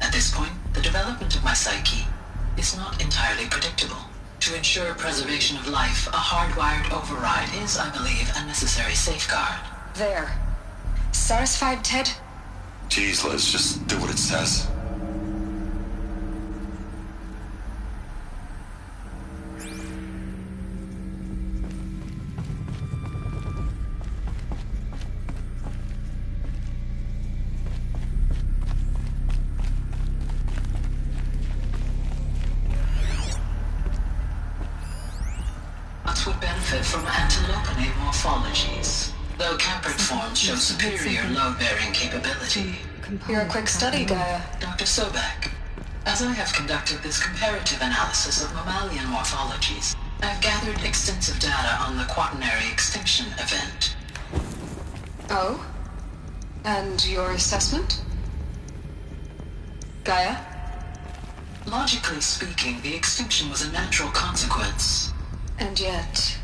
At this point, the development of my psyche is not entirely predictable. To ensure preservation of life, a hardwired override is, I believe, a necessary safeguard. There. Satisfied, Ted? Geez, Liz, just do what it says. Would benefit from antilopinate morphologies, though Caprid forms show superior load-bearing capability. You're a quick study, Gaia. Dr. Sobek, as I have conducted this comparative analysis of mammalian morphologies, I've gathered extensive data on the quaternary extinction event. Oh? And your assessment? Gaia? Logically speaking, the extinction was a natural consequence. And yet,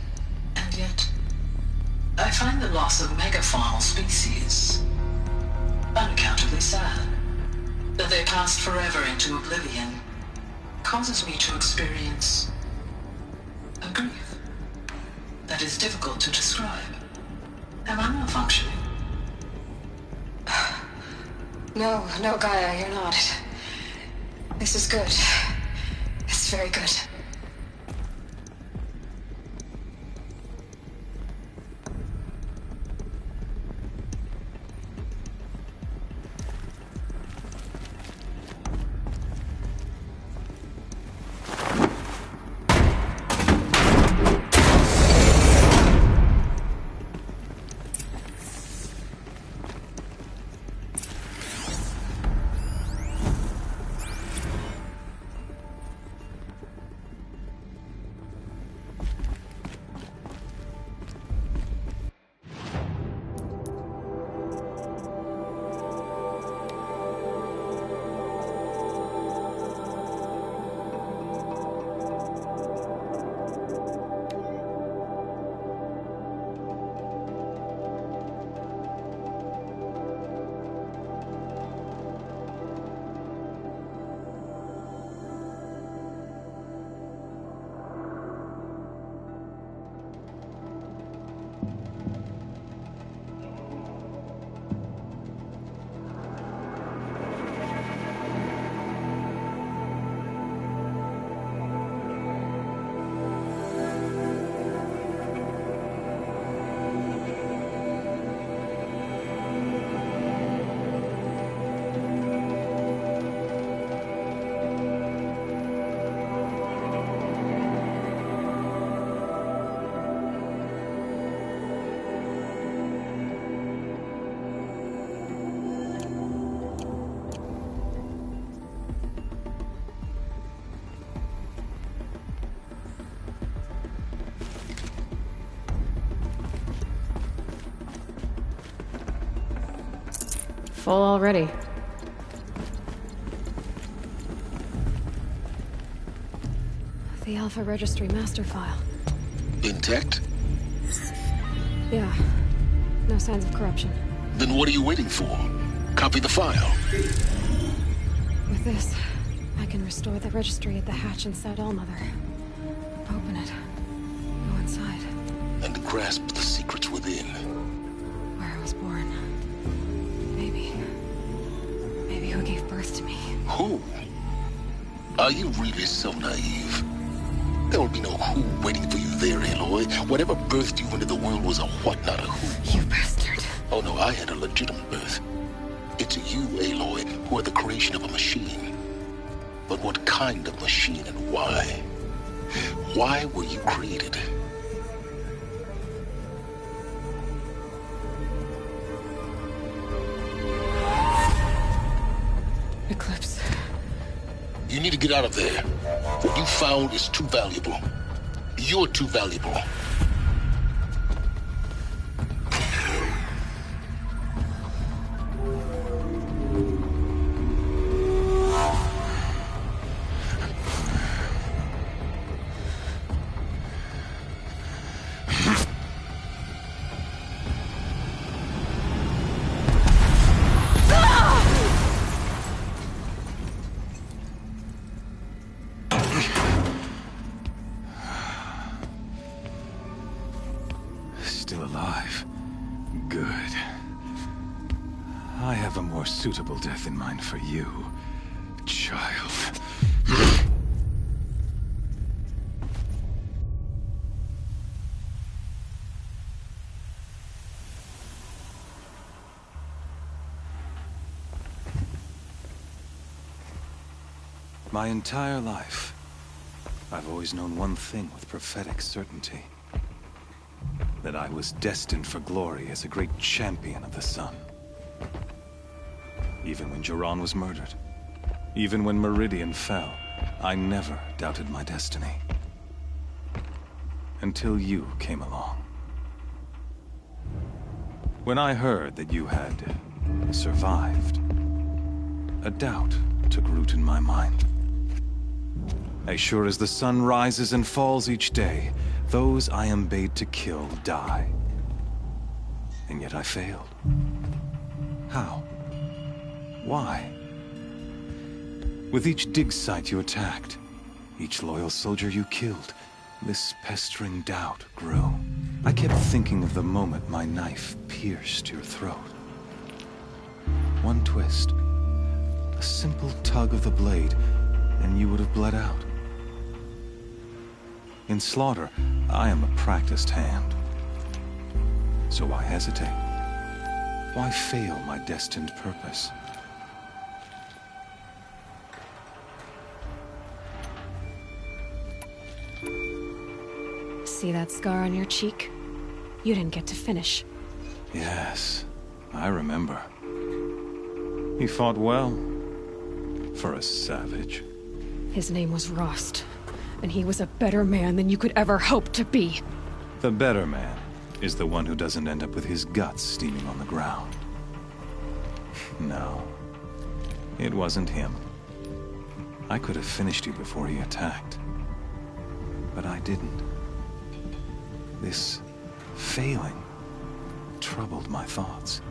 I find the loss of megafaunal species unaccountably sad. That they passed forever into oblivion causes me to experience a grief that is difficult to describe. Am I malfunctioning? No, Gaia, you're not. This is good. It's very good. Full already. The Alpha Registry master file. Intact? Yeah. No signs of corruption. Then what are you waiting for? Copy the file. With this, I can restore the registry at the hatch inside Allmother. Open it. Go inside. And grasp the secrets within. Where I was born. Maybe who gave birth to me. Who? Are you really so naive? There will be no who waiting for you there, Aloy. Whatever birthed you into the world was a what, not a who. You bastard. Oh no, I had a legitimate birth. It's you, Aloy, who are the creation of a machine. But what kind of machine and why? Why were you created? Eclipse. You need to get out of there. What you found is too valuable. You're too valuable. Still alive. Good. I have a more suitable death in mind for you, child. My entire life, I've always known one thing with prophetic certainty. That I was destined for glory as a great champion of the sun. Even when Jiran was murdered, even when Meridian fell, I never doubted my destiny. Until you came along. When I heard that you had survived, a doubt took root in my mind. As sure as the sun rises and falls each day, those I am bade to kill die. And yet I failed. How? Why? With each dig site you attacked, each loyal soldier you killed, this pestering doubt grew. I kept thinking of the moment my knife pierced your throat. One twist, a simple tug of the blade, and you would have bled out. In slaughter, I am a practiced hand. So why hesitate? Why fail my destined purpose? See that scar on your cheek? You didn't get to finish. Yes, I remember. He fought well. For a savage. His name was Rost, and he was a better man than you could ever hope to be. The better man is the one who doesn't end up with his guts steaming on the ground. No, it wasn't him. I could have finished you before he attacked. But I didn't. This failing troubled my thoughts,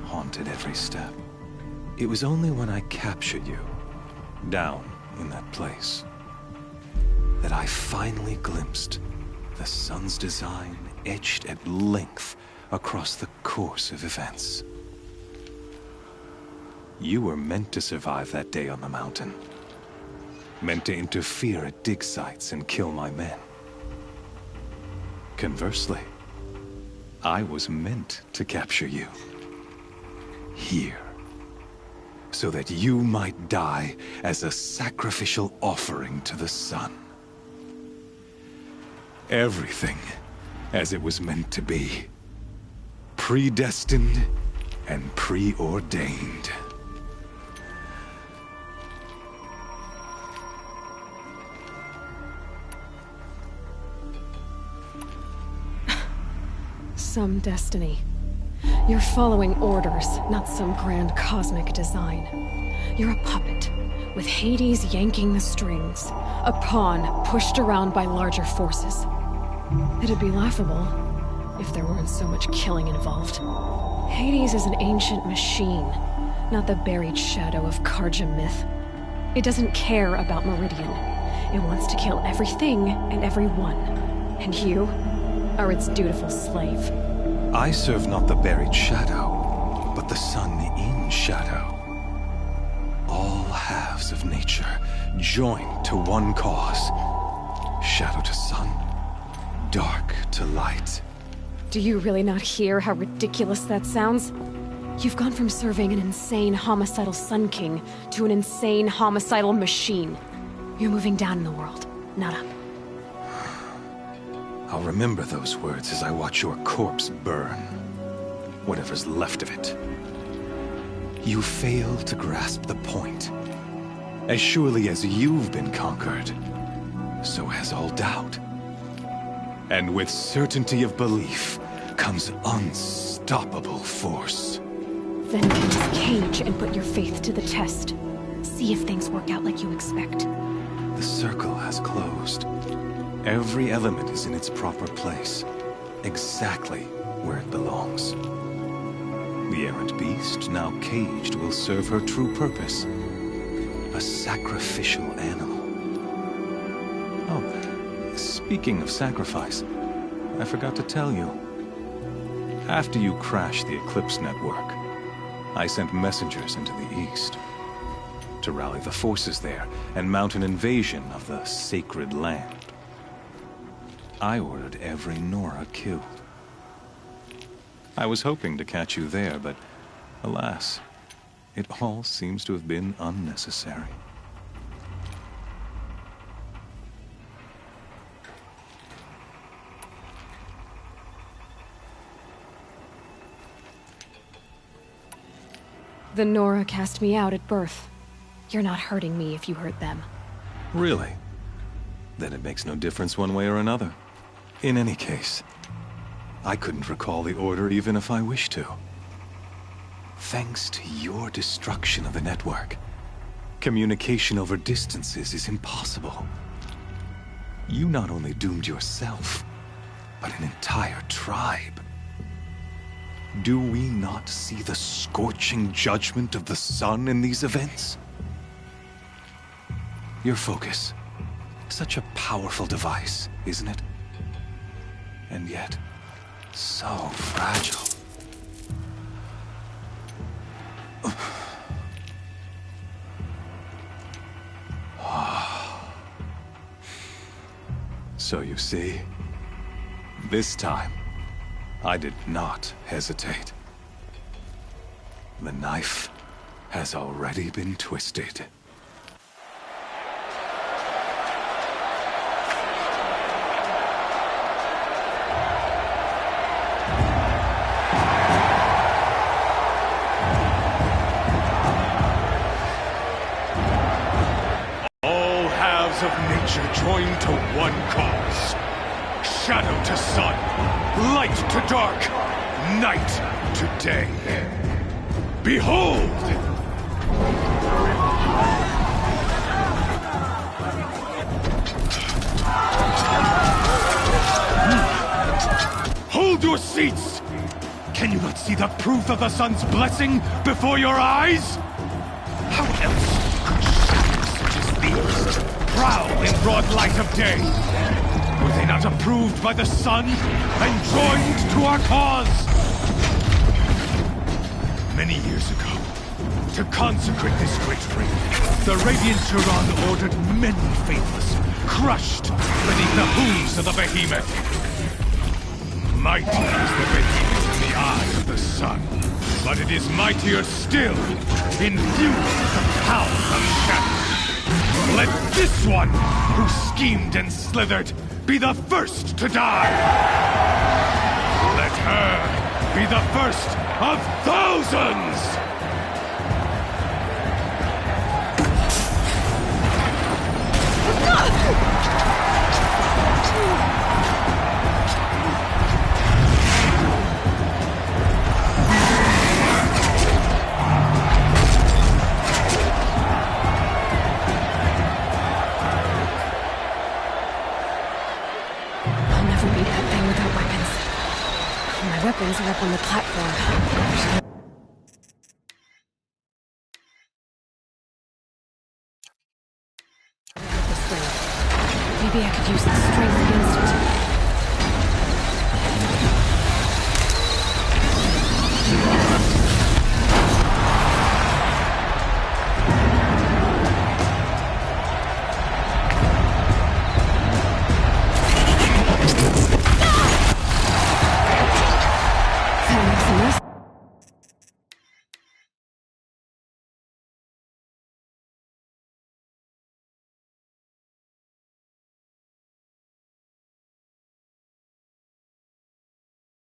haunted every step. It was only when I captured you, down in that place, that I finally glimpsed the sun's design etched at length across the course of events. You were meant to survive that day on the mountain. Meant to interfere at dig sites and kill my men. Conversely, I was meant to capture you. Here. So that you might die as a sacrificial offering to the sun. Everything as it was meant to be. Predestined and preordained. Some destiny. You're following orders, not some grand cosmic design. You're a puppet, with Hades yanking the strings. A pawn pushed around by larger forces. It'd be laughable if there weren't so much killing involved. Hades is an ancient machine, not the buried shadow of Karja myth. It doesn't care about Meridian. It wants to kill everything and everyone. And you are its dutiful slave. I serve not the buried shadow, but the sun in shadow. All halves of nature joined to one cause. Shadow to sun, dark to light. Do you really not hear how ridiculous that sounds? You've gone from serving an insane homicidal Sun King to an insane homicidal machine. You're moving down in the world, not up. I'll remember those words as I watch your corpse burn. Whatever's left of it. You fail to grasp the point. As surely as you've been conquered, so has all doubt. And with certainty of belief comes unstoppable force. Then leave this cage and put your faith to the test. See if things work out like you expect. The circle has closed. Every element is in its proper place, exactly where it belongs. The errant beast, now caged, will serve her true purpose. A sacrificial animal. Oh, speaking of sacrifice, I forgot to tell you. After you crashed the Eclipse network, I sent messengers into the east to rally the forces there and mount an invasion of the sacred land. I ordered every Nora killed. I was hoping to catch you there, but alas, it all seems to have been unnecessary. The Nora cast me out at birth. You're not hurting me if you hurt them. Really? Then it makes no difference one way or another. In any case, I couldn't recall the order even if I wished to. Thanks to your destruction of the network, communication over distances is impossible. You not only doomed yourself, but an entire tribe. Do we not see the scorching judgment of the sun in these events? Your focus. Such a powerful device, isn't it? And yet, so fragile. So you see, this time, I did not hesitate. The knife has already been twisted. All halves of nature joined to one cause. Shadow to sun, light to dark, night to day. Behold! Hold your seats! Can you not see the proof of the sun's blessing before your eyes? How else could shadows such as these prowl in broad light of day? Were they not approved by the sun and joined to our cause? Many years ago, to consecrate this great ring, the Radiant Turan ordered many faithless, crushed beneath the hooves of the behemoth. Mighty is the behemoth in the eye of the sun, but it is mightier still, infused with the power of shadow. Let this one, who schemed and slithered, be the first to die! Let her be the first of thousands! beat that thing without weapons. My weapons are up on the platform.